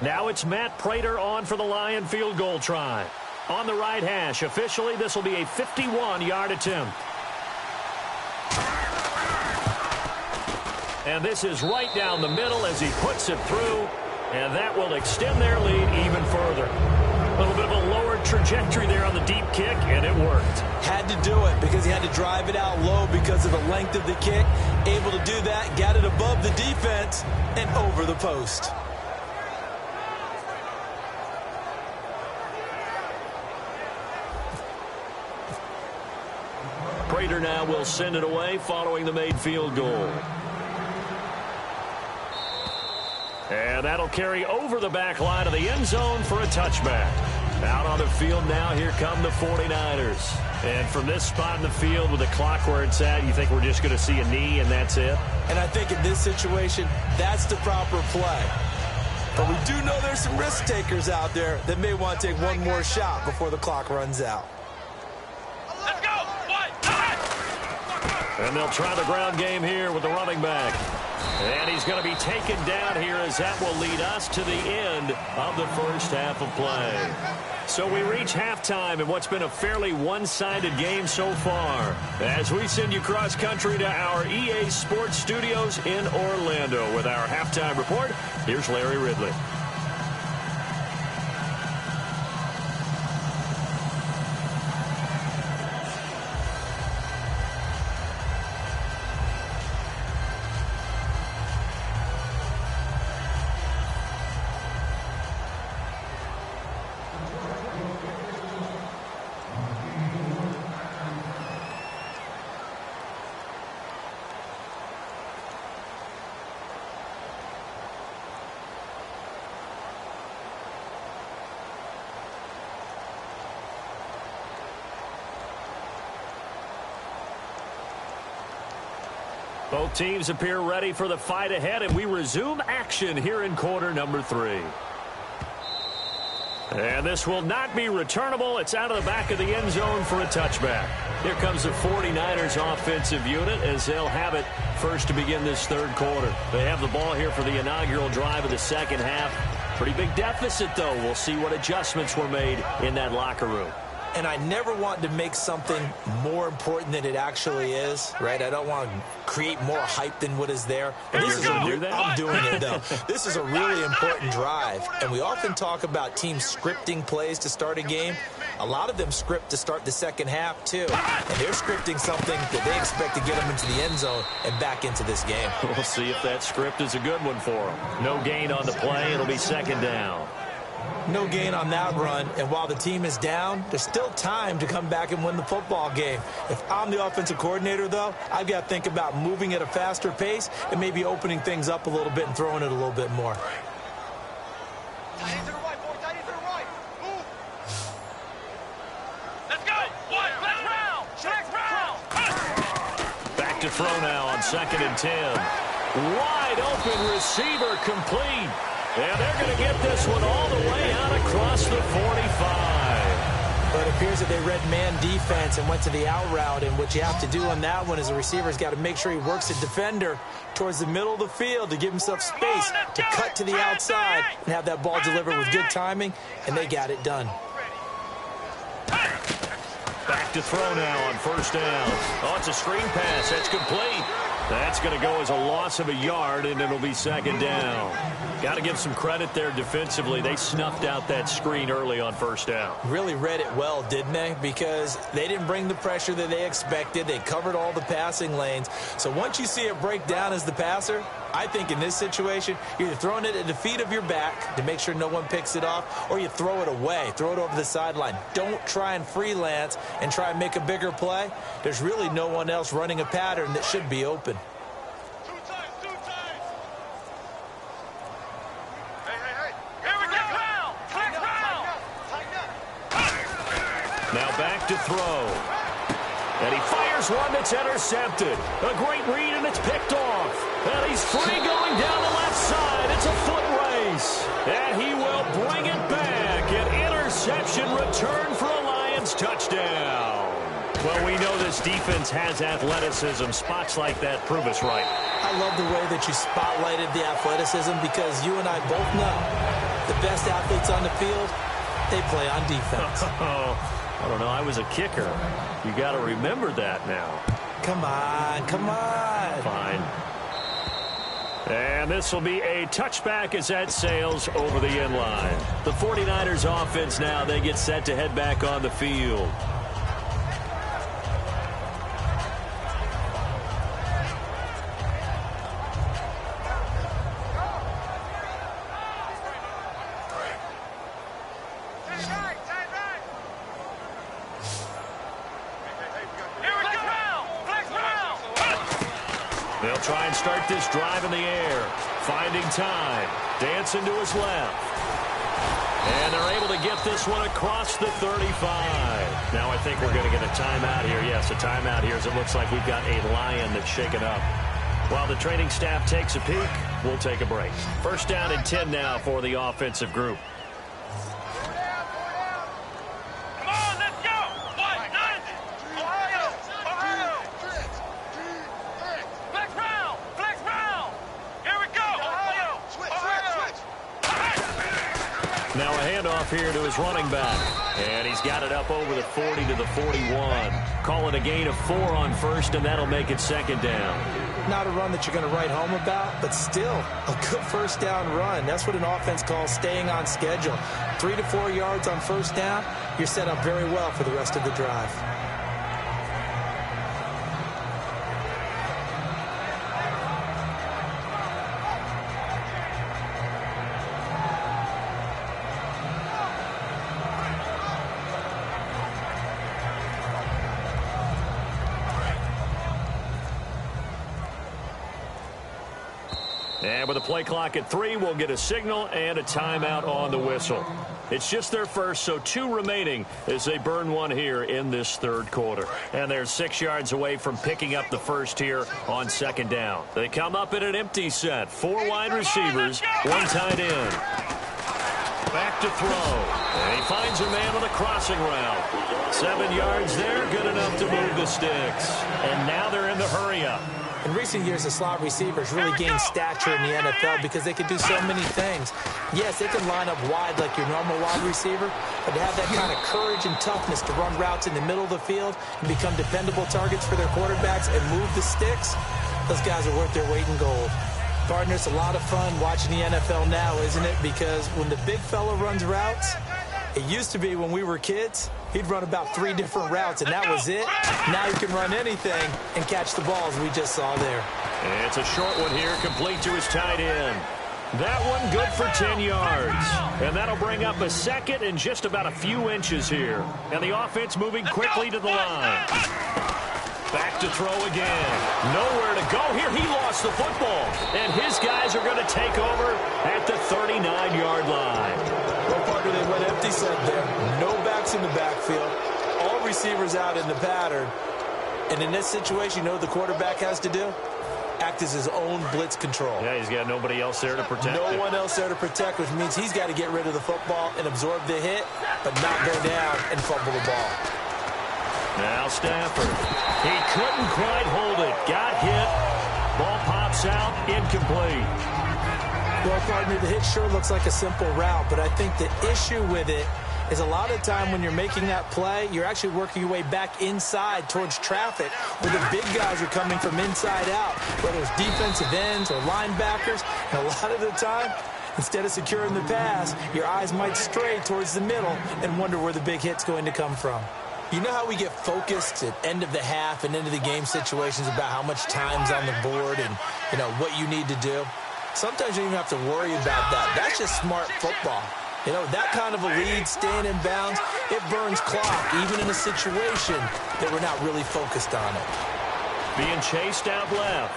Now it's Matt Prater on for the Lion field goal try. On the right hash, officially this will be a 51-yard attempt. And this is right down the middle as he puts it through, and that will extend their lead even further. A little bit of a lower trajectory there on the deep kick, and it worked. Had to do it because he had to drive it out low because of the length of the kick. Able to do that, got it above the defense and over the post. Prater now will send it away following the made field goal. And that'll carry over the back line of the end zone for a touchback. Out on the field now, here come the 49ers. And from this spot in the field with the clock where it's at, you think we're just going to see a knee and that's it? And I think in this situation, that's the proper play. But we do know there's some risk takers out there that may want to take one more shot before the clock runs out. Let's go! And they'll try the ground game here with the running back. And he's going to be taken down here as that will lead us to the end of the first half of play. So we reach halftime in what's been a fairly one-sided game so far. As we send you cross-country to our EA Sports Studios in Orlando with our halftime report, here's Larry Ridley. Both teams appear ready for the fight ahead, and we resume action here in quarter number 3. And this will not be returnable. It's out of the back of the end zone for a touchback. Here comes the 49ers offensive unit as they'll have it first to begin this third quarter. They have the ball here for the inaugural drive of the second half. Pretty big deficit, though. We'll see what adjustments were made in that locker room. And I never want to make something more important than it actually is, right? I don't want to create more hype than what is there. But this is I'm doing it, though. This is a really important drive. And we often talk about teams scripting plays to start a game. A lot of them script to start the second half, too. And they're scripting something that they expect to get them into the end zone and back into this game. We'll see if that script is a good one for them. No gain on the play. It'll be second down. No gain on that run, and while the team is down, there's still time to come back and win the football game. If I'm the offensive coordinator, though, I've got to think about moving at a faster pace and maybe opening things up a little bit and throwing it a little bit more. Tight end to the right, boy. Tight end to the right. Move. Let's go. Next round. Next round. Back to throw now on 2nd and 10. Wide open receiver complete. And they're going to get this one all the way out across the 45. But it appears that they read man defense and went to the out route. And what you have to do on that one is the receiver's got to make sure he works the defender towards the middle of the field to give himself space to cut to the outside and have that ball delivered with good timing. And they got it done. Back to throw now on first down. Oh, it's a screen pass. That's complete. That's going to go as a loss of a yard, and it'll be second down. Got to give some credit there defensively. They snuffed out that screen early on first down. Really read it well, didn't they? Because they didn't bring the pressure that they expected. They covered all the passing lanes. So once you see it break down as the passer, I think in this situation, you're either throwing it at the feet of your back to make sure no one picks it off, or you throw it away, throw it over the sideline. Don't try and freelance and try and make a bigger play. There's really no one else running a pattern that should be open. Now back to throw. And he fires one that's intercepted. A great read, and it's picked off. And he's free going down the left side. It's a foot race. And he will bring it back. An interception return for a Lions touchdown. Well, we know this defense has athleticism. Spots like that prove us right. I love the way that you spotlighted the athleticism, because you and I both know the best athletes on the field, they play on defense. I don't know. I was a kicker. You got to remember that now. Come on, come on. Fine. And this will be a touchback as that sails over the end line. The 49ers offense now, they get set to head back on the field. They'll try and start this drive in the air. Finding time. Dancing to his left. And they're able to get this one across the 35. Now I think we're going to get a timeout here. Yes, a timeout here, as it looks like we've got a Lion that's shaken up. While the training staff takes a peek, we'll take a break. First down and 10 now for the offensive group. Now a handoff here to his running back. And he's got it up over the 40 to the 41. Call it a gain of 4 on first, and that'll make it second down. Not a run that you're going to write home about, but still a good first down run. That's what an offense calls staying on schedule. 3 to 4 yards on first down, you're set up very well for the rest of the drive. And with a play clock at 3, we'll get a signal and a timeout on the whistle. It's just their first, so 2 remaining as they burn one here in this third quarter. And they're 6 yards away from picking up the first here on second down. They come up in an empty set. 4 wide receivers, 1 tight end. Back to throw. And he finds a man on a crossing route. 7 yards there, good enough to move the sticks. And now they're in the hurry-up. In recent years, the slot receivers really gained stature in the NFL because they can do so many things. Yes, they can line up wide like your normal wide receiver, but to have that kind of courage and toughness to run routes in the middle of the field and become dependable targets for their quarterbacks and move the sticks, those guys are worth their weight in gold. Partner, it's a lot of fun watching the NFL now, isn't it? Because when the big fella runs routes, it used to be when we were kids, he'd run about 3 different routes, and that was it. Now he can run anything and catch the balls we just saw there. And it's a short one here, complete to his tight end. That one good for 10 yards. And that'll bring up a second and just about a few inches here. And the offense moving quickly to the line. Back to throw again. Nowhere to go here. He lost the football. And his guys are going to take over at the 39-yard line. Well, partner, they went empty set there. No backs in the backfield. All receivers out in the pattern. And in this situation, you know what the quarterback has to do? Act as his own blitz control. Yeah, he's got nobody else there to protect him. No one else there to protect, which means he's got to get rid of the football and absorb the hit, but not go down and fumble the ball. Now Stafford. He couldn't quite hold it. Got hit. Ball pops out. Incomplete. Well, partner, the hit sure looks like a simple route, but I think the issue with it is a lot of the time when you're making that play, you're actually working your way back inside towards traffic where the big guys are coming from inside out, whether it's defensive ends or linebackers. And a lot of the time, instead of securing the pass, your eyes might stray towards the middle and wonder where the big hit's going to come from. You know how we get focused at end of the half and end of the game situations about how much time's on the board and, you know, what you need to do? Sometimes you don't even have to worry about that. That's just smart football. You know, that kind of a lead, staying in bounds, it burns clock, even in a situation that we're not really focused on it. Being chased out left.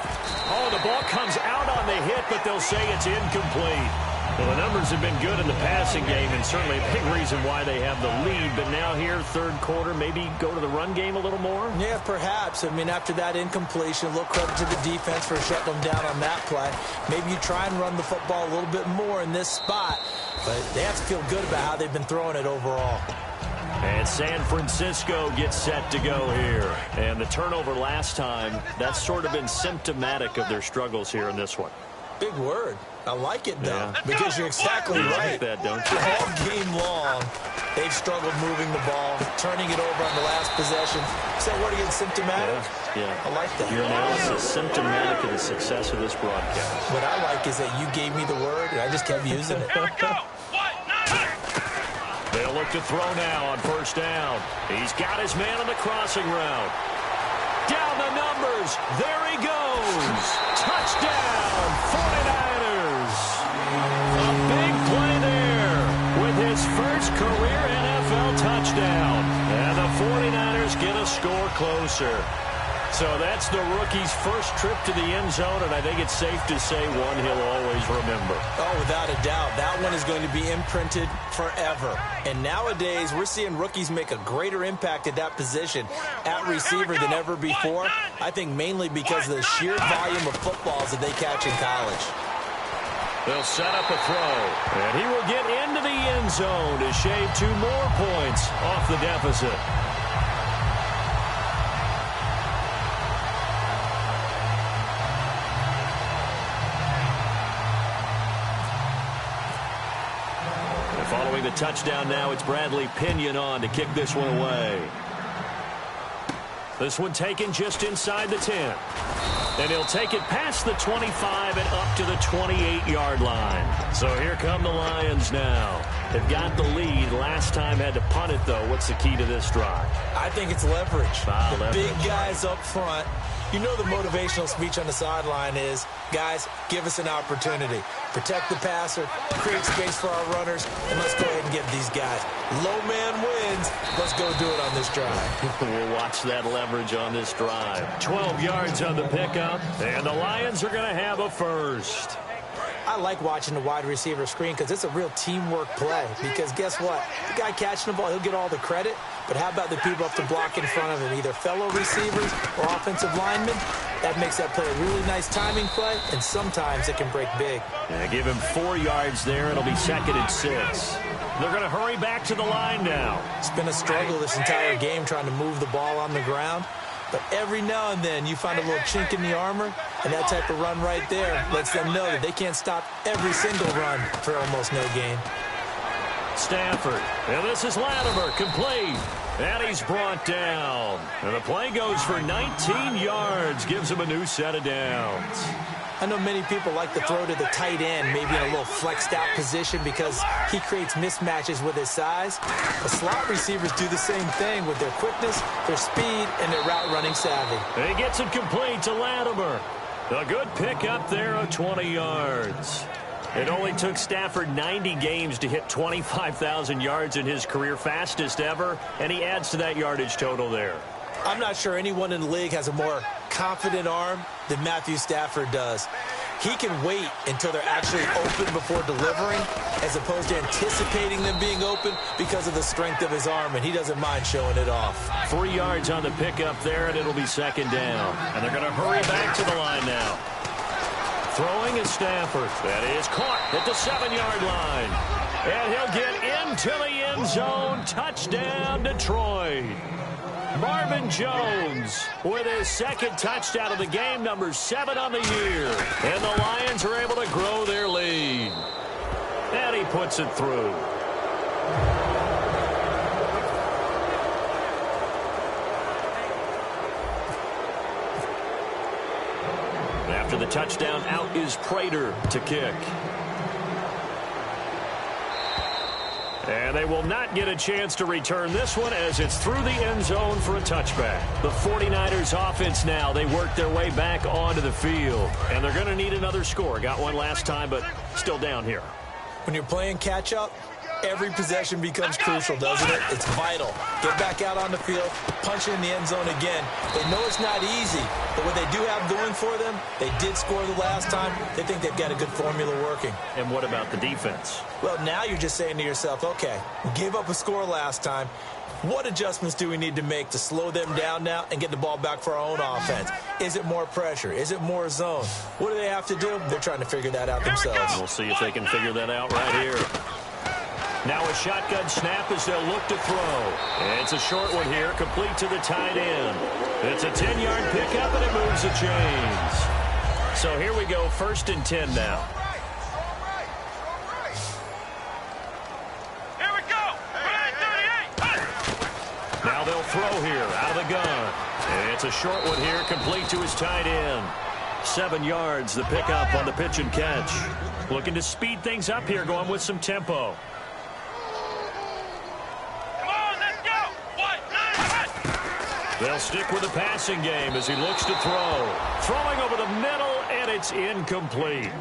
Oh, the ball comes out on the hit, but they'll say it's incomplete. Well, the numbers have been good in the passing game, and certainly a big reason why they have the lead. But now here, third quarter, maybe go to the run game a little more? Yeah, perhaps. I mean, after that incompletion, a little credit to the defense for shutting them down on that play. Maybe you try and run the football a little bit more in this spot, but they have to feel good about how they've been throwing it overall. And San Francisco gets set to go here. And the turnover last time, that's sort of been symptomatic of their struggles here in this one. Big word. I like it, though, because you're exactly right. Like that, don't you? All game long, they've struggled moving the ball, turning it over on the last possession. Is that word again, symptomatic? Yeah. I like that. Your analysis, symptomatic of the success of this broadcast. What I like is that you gave me the word, and I just kept using it. Here we go. They'll look to throw now on first down. He's got his man on the crossing route. Down the numbers. There he goes. Touchdown, 49ers. A big play there with his first career NFL touchdown. And the 49ers get a score closer. So that's the rookie's first trip to the end zone, and I think it's safe to say one he'll always remember. Oh, without a doubt. That one is going to be imprinted forever. And nowadays, we're seeing rookies make a greater impact at that position at receiver than ever before. I think mainly because of the sheer volume of footballs that they catch in college. They'll set up a throw, and he will get into the end zone to shave 2 more points off the deficit. Following the touchdown now, it's Bradley Pinion on to kick this one away. This one taken just inside the 10. And he'll take it past the 25 and up to the 28-yard line. So here come the Lions now. They've got the lead. Last time had to punt it, though. What's the key to this drive? I think it's leverage. The leverage. Big guys up front. You know the motivational speech on the sideline is, guys, give us an opportunity. Protect the passer, create space for our runners, and let's go ahead and give these guys. Low man wins. Let's go do it on this drive. We'll watch that leverage on this drive. 12 yards on the pickup, and the Lions are going to have a first. I like watching the wide receiver screen because it's a real teamwork play. Because guess what? The guy catching the ball, he'll get all the credit. But how about the people up to block in front of him, either fellow receivers or offensive linemen? That makes that play a really nice timing play, and sometimes it can break big. Yeah, give him 4 yards there. It'll be 2nd and 6. They're going to hurry back to the line now. It's been a struggle this entire game trying to move the ball on the ground. But every now and then you find a little chink in the armor, and that type of run right there lets them know that they can't stop every single run for almost no gain. Stafford. And this is Latimer, complete. And he's brought down. And the play goes for 19 yards. Gives him a new set of downs. I know many people like to throw to the tight end, maybe in a little flexed out position because he creates mismatches with his size. But slot receivers do the same thing with their quickness, their speed, and their route running savvy. And he gets it complete to Latimer. A good pick up there of 20 yards. It only took Stafford 90 games to hit 25,000 yards in his career, fastest ever, and he adds to that yardage total there. I'm not sure anyone in the league has a more confident arm than Matthew Stafford does. He can wait until they're actually open before delivering as opposed to anticipating them being open because of the strength of his arm, and he doesn't mind showing it off. 3 yards on the pickup there, and it'll be 2nd down. And they're going to hurry back to the line now. Throwing is Stafford. That is caught at the 7-yard line. And he'll get into the end zone. Touchdown, Detroit. Marvin Jones with his 2nd touchdown of the game, number 7 on the year. And the Lions are able to grow their lead. And he puts it through. After the touchdown, out is Prater to kick. And they will not get a chance to return this one as it's through the end zone for a touchback. The 49ers offense now, they work their way back onto the field. And they're going to need another score. Got one last time, but still down here. When you're playing catch-up, every possession becomes crucial, doesn't it? It's vital. Get back out on the field, punch it in the end zone again. They know it's not easy, but what they do have going for them, they did score the last time. They think they've got a good formula working. And what about the defense? Well, now you're just saying to yourself, okay, we gave up a score last time. What adjustments do we need to make to slow them down now and get the ball back for our own offense? Is it more pressure? Is it more zone? What do they have to do? They're trying to figure that out themselves. We'll see if they can figure that out right here. Now a shotgun snap as they'll look to throw. It's a short one here, complete to the tight end. It's a 10-yard pickup, and it moves the chains. So here we go, 1st and 10 now. Here we go. 38. Now they'll throw here out of the gun. It's a short one here, complete to his tight end. 7 yards, the pickup on the pitch and catch. Looking to speed things up here, going with some tempo. They'll stick with the passing game as he looks to throw. Throwing over the middle, and it's incomplete.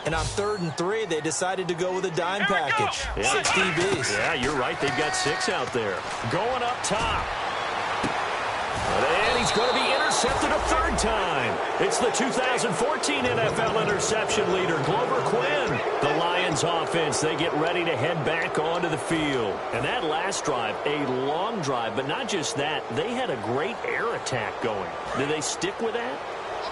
And on 3rd and 3, they decided to go with a dime package. 6 DBs. Yeah, you're right. They've got 6 out there. Going up top. And he's going to be intercepted a 3rd time. It's the 2014 NFL interception leader, Glover Quinn. The Lions offense, they get ready to head back onto the field. And that last drive, a long drive, but not just that. They had a great air attack going. Did they stick with that?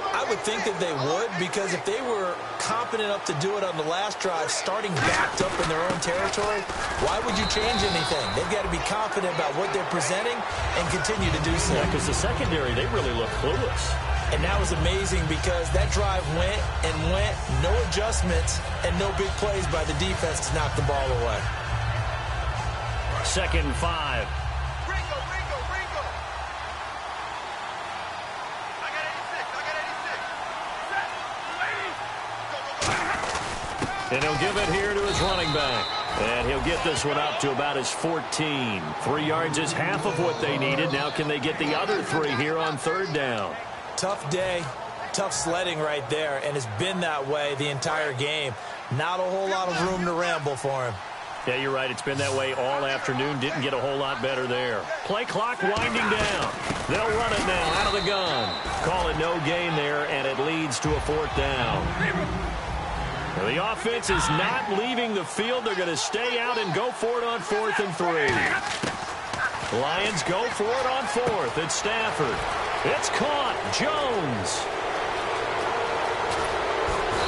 I would think that they would, because if they were confident enough to do it on the last drive, starting backed up in their own territory, why would you change anything? They've got to be confident about what they're presenting and continue to do so. Yeah, because the secondary, they really look clueless. And that was amazing because that drive went and went, no adjustments, and no big plays by the defense to knock the ball away. 2nd and 5. And he'll give it here to his running back. And he'll get this one up to about his 14. 3 yards is half of what they needed. Now can they get the other 3 here on 3rd down? Tough day, tough sledding right there, and it's been that way the entire game. Not a whole lot of room to ramble for him. Yeah, you're right. It's been that way all afternoon. Didn't get a whole lot better there. Play clock winding down. They'll run it now out of the gun. Call it no gain there, and it leads to a 4th down. The offense is not leaving the field. They're going to stay out and go for it on 4th and 3. Lions go for it on 4th. It's Stafford. It's caught. Jones.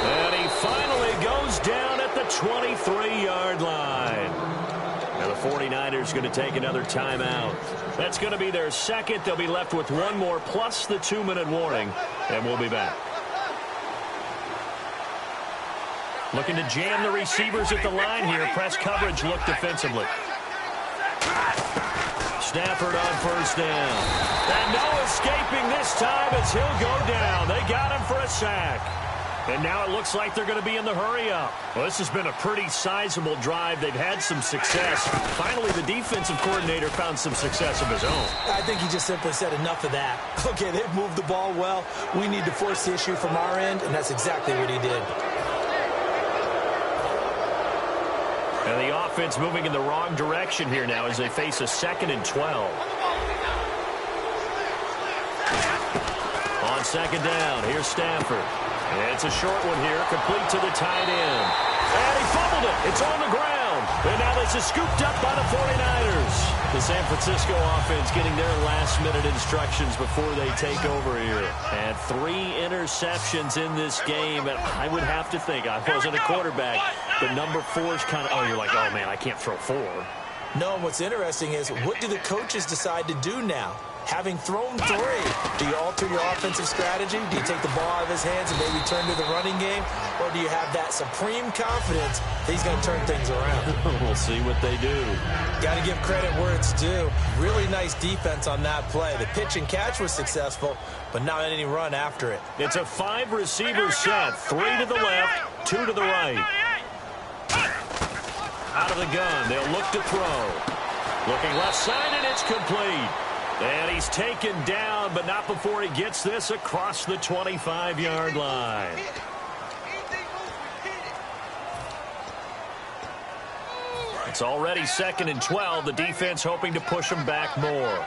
And he finally goes down at the 23-yard line. And the 49ers going to take another timeout. That's going to be their 2nd. They'll be left with 1 more plus the 2-minute warning. And we'll be back. Looking to jam the receivers at the line here. Press coverage look defensively. Stafford on 1st down. And no escaping this time as he'll go down. They got him for a sack. And now it looks like they're going to be in the hurry-up. Well, this has been a pretty sizable drive. They've had some success. Finally, the defensive coordinator found some success of his own. I think he just simply said enough of that. Okay, they've moved the ball well. We need to force the issue from our end, and that's exactly what he did. And the offense moving in the wrong direction here now as they face a 2nd and 12. On 2nd down, here's Stafford. It's a short one here, complete to the tight end. And he fumbled it. It's on the ground. And now this is scooped up by the 49ers. The San Francisco offense getting their last-minute instructions before they take over here. And 3 interceptions in this game. And I would have to think, I wasn't a quarterback, but number 4 is kind of, oh, you're like, oh, man, I can't throw 4. No, what's interesting is what do the coaches decide to do now? Having thrown 3, do you alter your offensive strategy? Do you take the ball out of his hands and maybe turn to the running game? Or do you have that supreme confidence that he's going to turn things around? We'll see what they do. Got to give credit where it's due. Really nice defense on that play. The pitch and catch was successful, but not any run after it. It's a 5-receiver set. 3 to the left, 2 to the right. Out of the gun, they'll look to throw. Looking left side, and it's complete. And he's taken down, but not before he gets this across the 25-yard line. It's already 2nd and 12. The defense hoping to push him back more.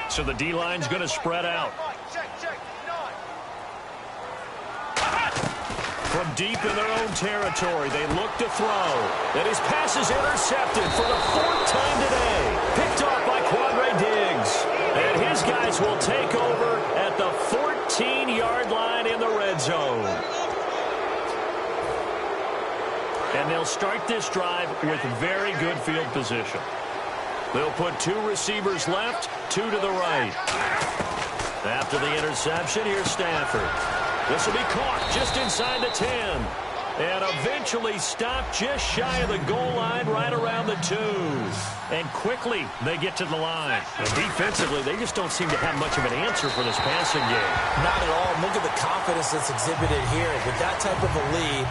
So the D-line's going to spread out. From deep in their own territory, they look to throw. And his pass is intercepted for the 4th time today. Picked off by Quandre Diggs. And his guys will take over at the 14-yard line in the red zone. And they'll start this drive with very good field position. They'll put 2 receivers left, 2 to the right. After the interception, here's Stafford. This will be caught just inside the 10. And eventually stopped just shy of the goal line right around the 2. And quickly they get to the line. And defensively, they just don't seem to have much of an answer for this passing game. Not at all. Look at the confidence that's exhibited here. With that type of a lead,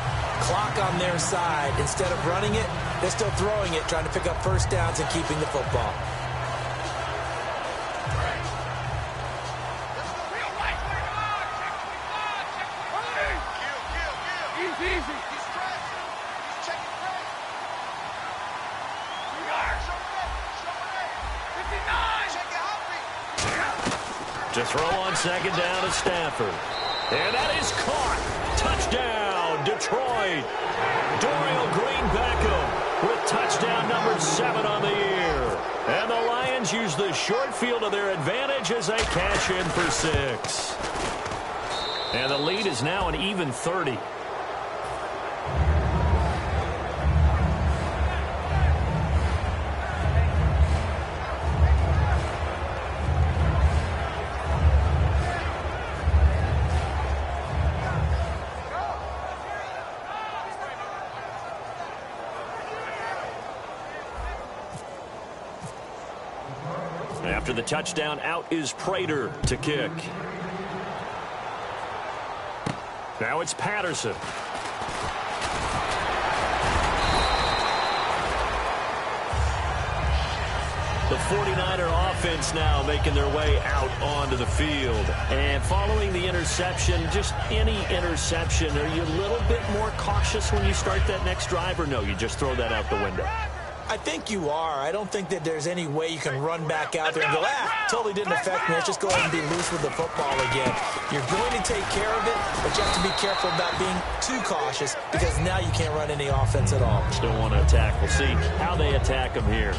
clock on their side, instead of running it, they're still throwing it, trying to pick up first downs and keeping the football. To throw on 2nd down to Stafford. And that is caught. Touchdown, Detroit. Dorial Green-Beckham with touchdown number 7 on the year. And the Lions use the short field to their advantage as they cash in for 6. And the lead is now an even 30. After the touchdown, out is Prater to kick. Now it's Patterson. The 49er offense now making their way out onto the field. And following the interception, just any interception, are you a little bit more cautious when you start that next drive, or no, you just throw that out the window? I think you are. I don't think that there's any way you can run back out there and go, totally didn't affect me. Let's just go ahead and be loose with the football again. You're going to take care of it, but you have to be careful about being too cautious because now you can't run any offense at all. Still want to attack. We'll see how they attack them here.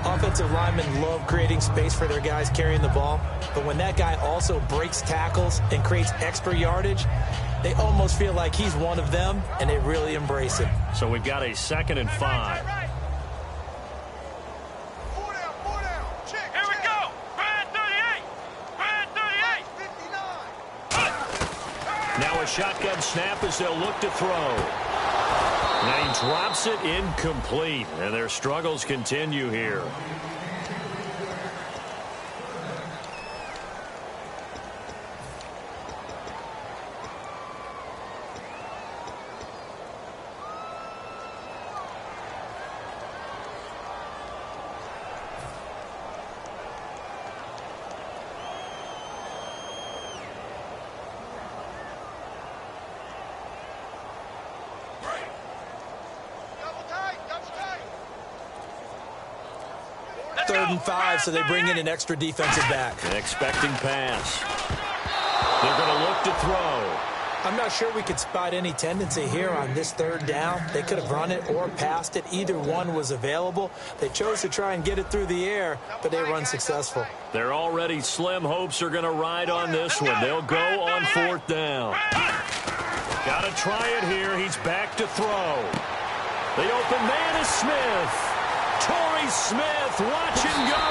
Offensive linemen love creating space for their guys carrying the ball, but when that guy also breaks tackles and creates extra yardage, they almost feel like he's one of them, and they really embrace him. So we've got a 2nd and 5. Now a shotgun snap as they'll look to throw. Now he drops it incomplete, and their struggles continue here. Third and 5, so they bring in an extra defensive back. An expecting pass. They're going to look to throw. I'm not sure we could spot any tendency here on this 3rd down. They could have run it or passed it. Either one was available. They chose to try and get it through the air, but they were unsuccessful. Their already slim hopes are going to ride on this one. They'll go on 4th down. Got to try it here. He's back to throw. The open man is Smith. Torrey Smith, watch and go.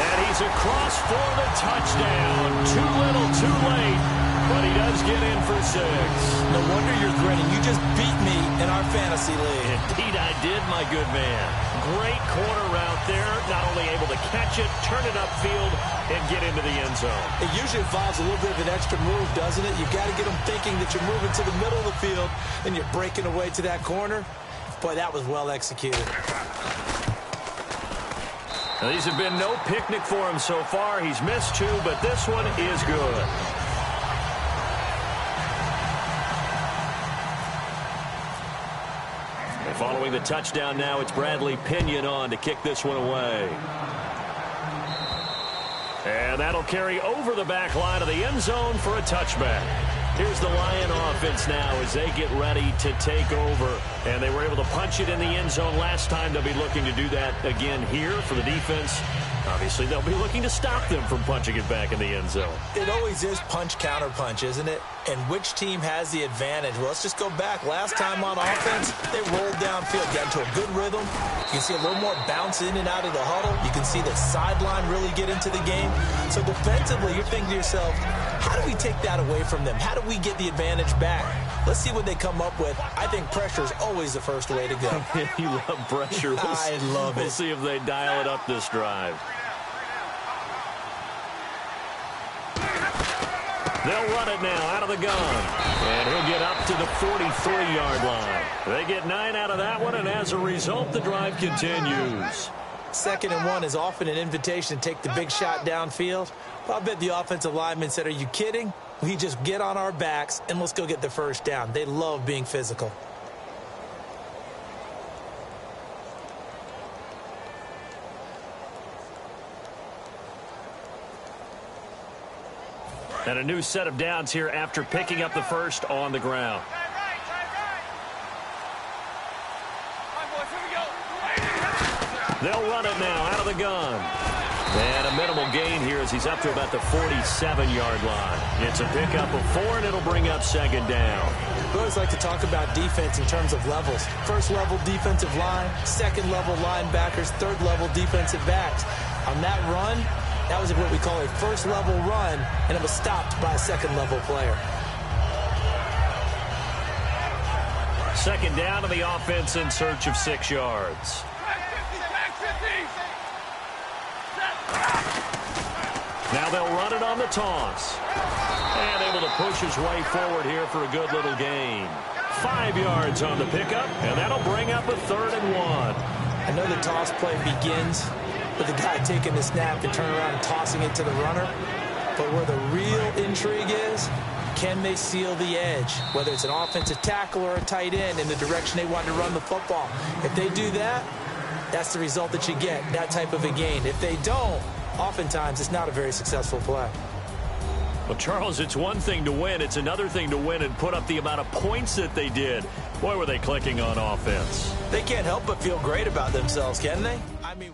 And he's across for the touchdown. Too little, too late. But he does get in for 6. No wonder you're grinning. You just beat me in our fantasy league. Indeed I did, my good man. Great corner route there. Not only able to catch it, turn it upfield, and get into the end zone. It usually involves a little bit of an extra move, doesn't it? You've got to get them thinking that you're moving to the middle of the field and you're breaking away to that corner. Boy, that was well executed. Now, these have been no picnic for him so far. He's missed 2, but this one is good. Following the touchdown now, it's Bradley Pinion on to kick this one away. And that'll carry over the back line of the end zone for a touchback. Here's the Lion offense now as they get ready to take over. And they were able to punch it in the end zone last time. They'll be looking to do that again here for the defense. Obviously, they'll be looking to stop them from punching it back in the end zone. It always is punch, counter punch, isn't it? And which team has the advantage? Well, let's just go back. Last time on offense, they rolled downfield, got into a good rhythm. You can see a little more bounce in and out of the huddle. You can see the sideline really get into the game. So defensively, you're thinking to yourself, how do we take that away from them? How do we get the advantage back? Let's see what they come up with. I think pressure is always the first way to go. You love pressure. I love it. We'll see if they dial it up this drive. They'll run it now out of the gun. And he'll get up to the 43-yard line. They get 9 out of that one, and as a result, the drive continues. 2nd and 1 is often an invitation to take the big shot downfield. Well, I bet the offensive lineman said, are you kidding? We just get on our backs, and let's go get the first down. They love being physical. And a new set of downs here after picking up the first on the ground. They'll run it now out of the gun. And a minimal gain here as he's up to about the 47-yard line. It's a pickup of 4, and it'll bring up 2nd down. We always like to talk about defense in terms of levels. 1st level defensive line, 2nd level linebackers, 3rd level defensive backs. On that run, that was what we call a 1st level run, and it was stopped by a 2nd level player. 2nd down to the offense in search of 6 yards. Now they'll run it on the toss. And able to push his way forward here for a good little gain. 5 yards on the pickup, and that'll bring up a 3rd and 1. I know the toss play begins with the guy taking the snap and turning around and tossing it to the runner. But where the real intrigue is, can they seal the edge? Whether it's an offensive tackle or a tight end in the direction they want to run the football. If they do that, that's the result that you get, that type of a gain. If they don't, oftentimes it's not a very successful play. Well, Charles, it's one thing to win. It's another thing to win and put up the amount of points that they did. Boy, were they clicking on offense. They can't help but feel great about themselves, can they? I mean...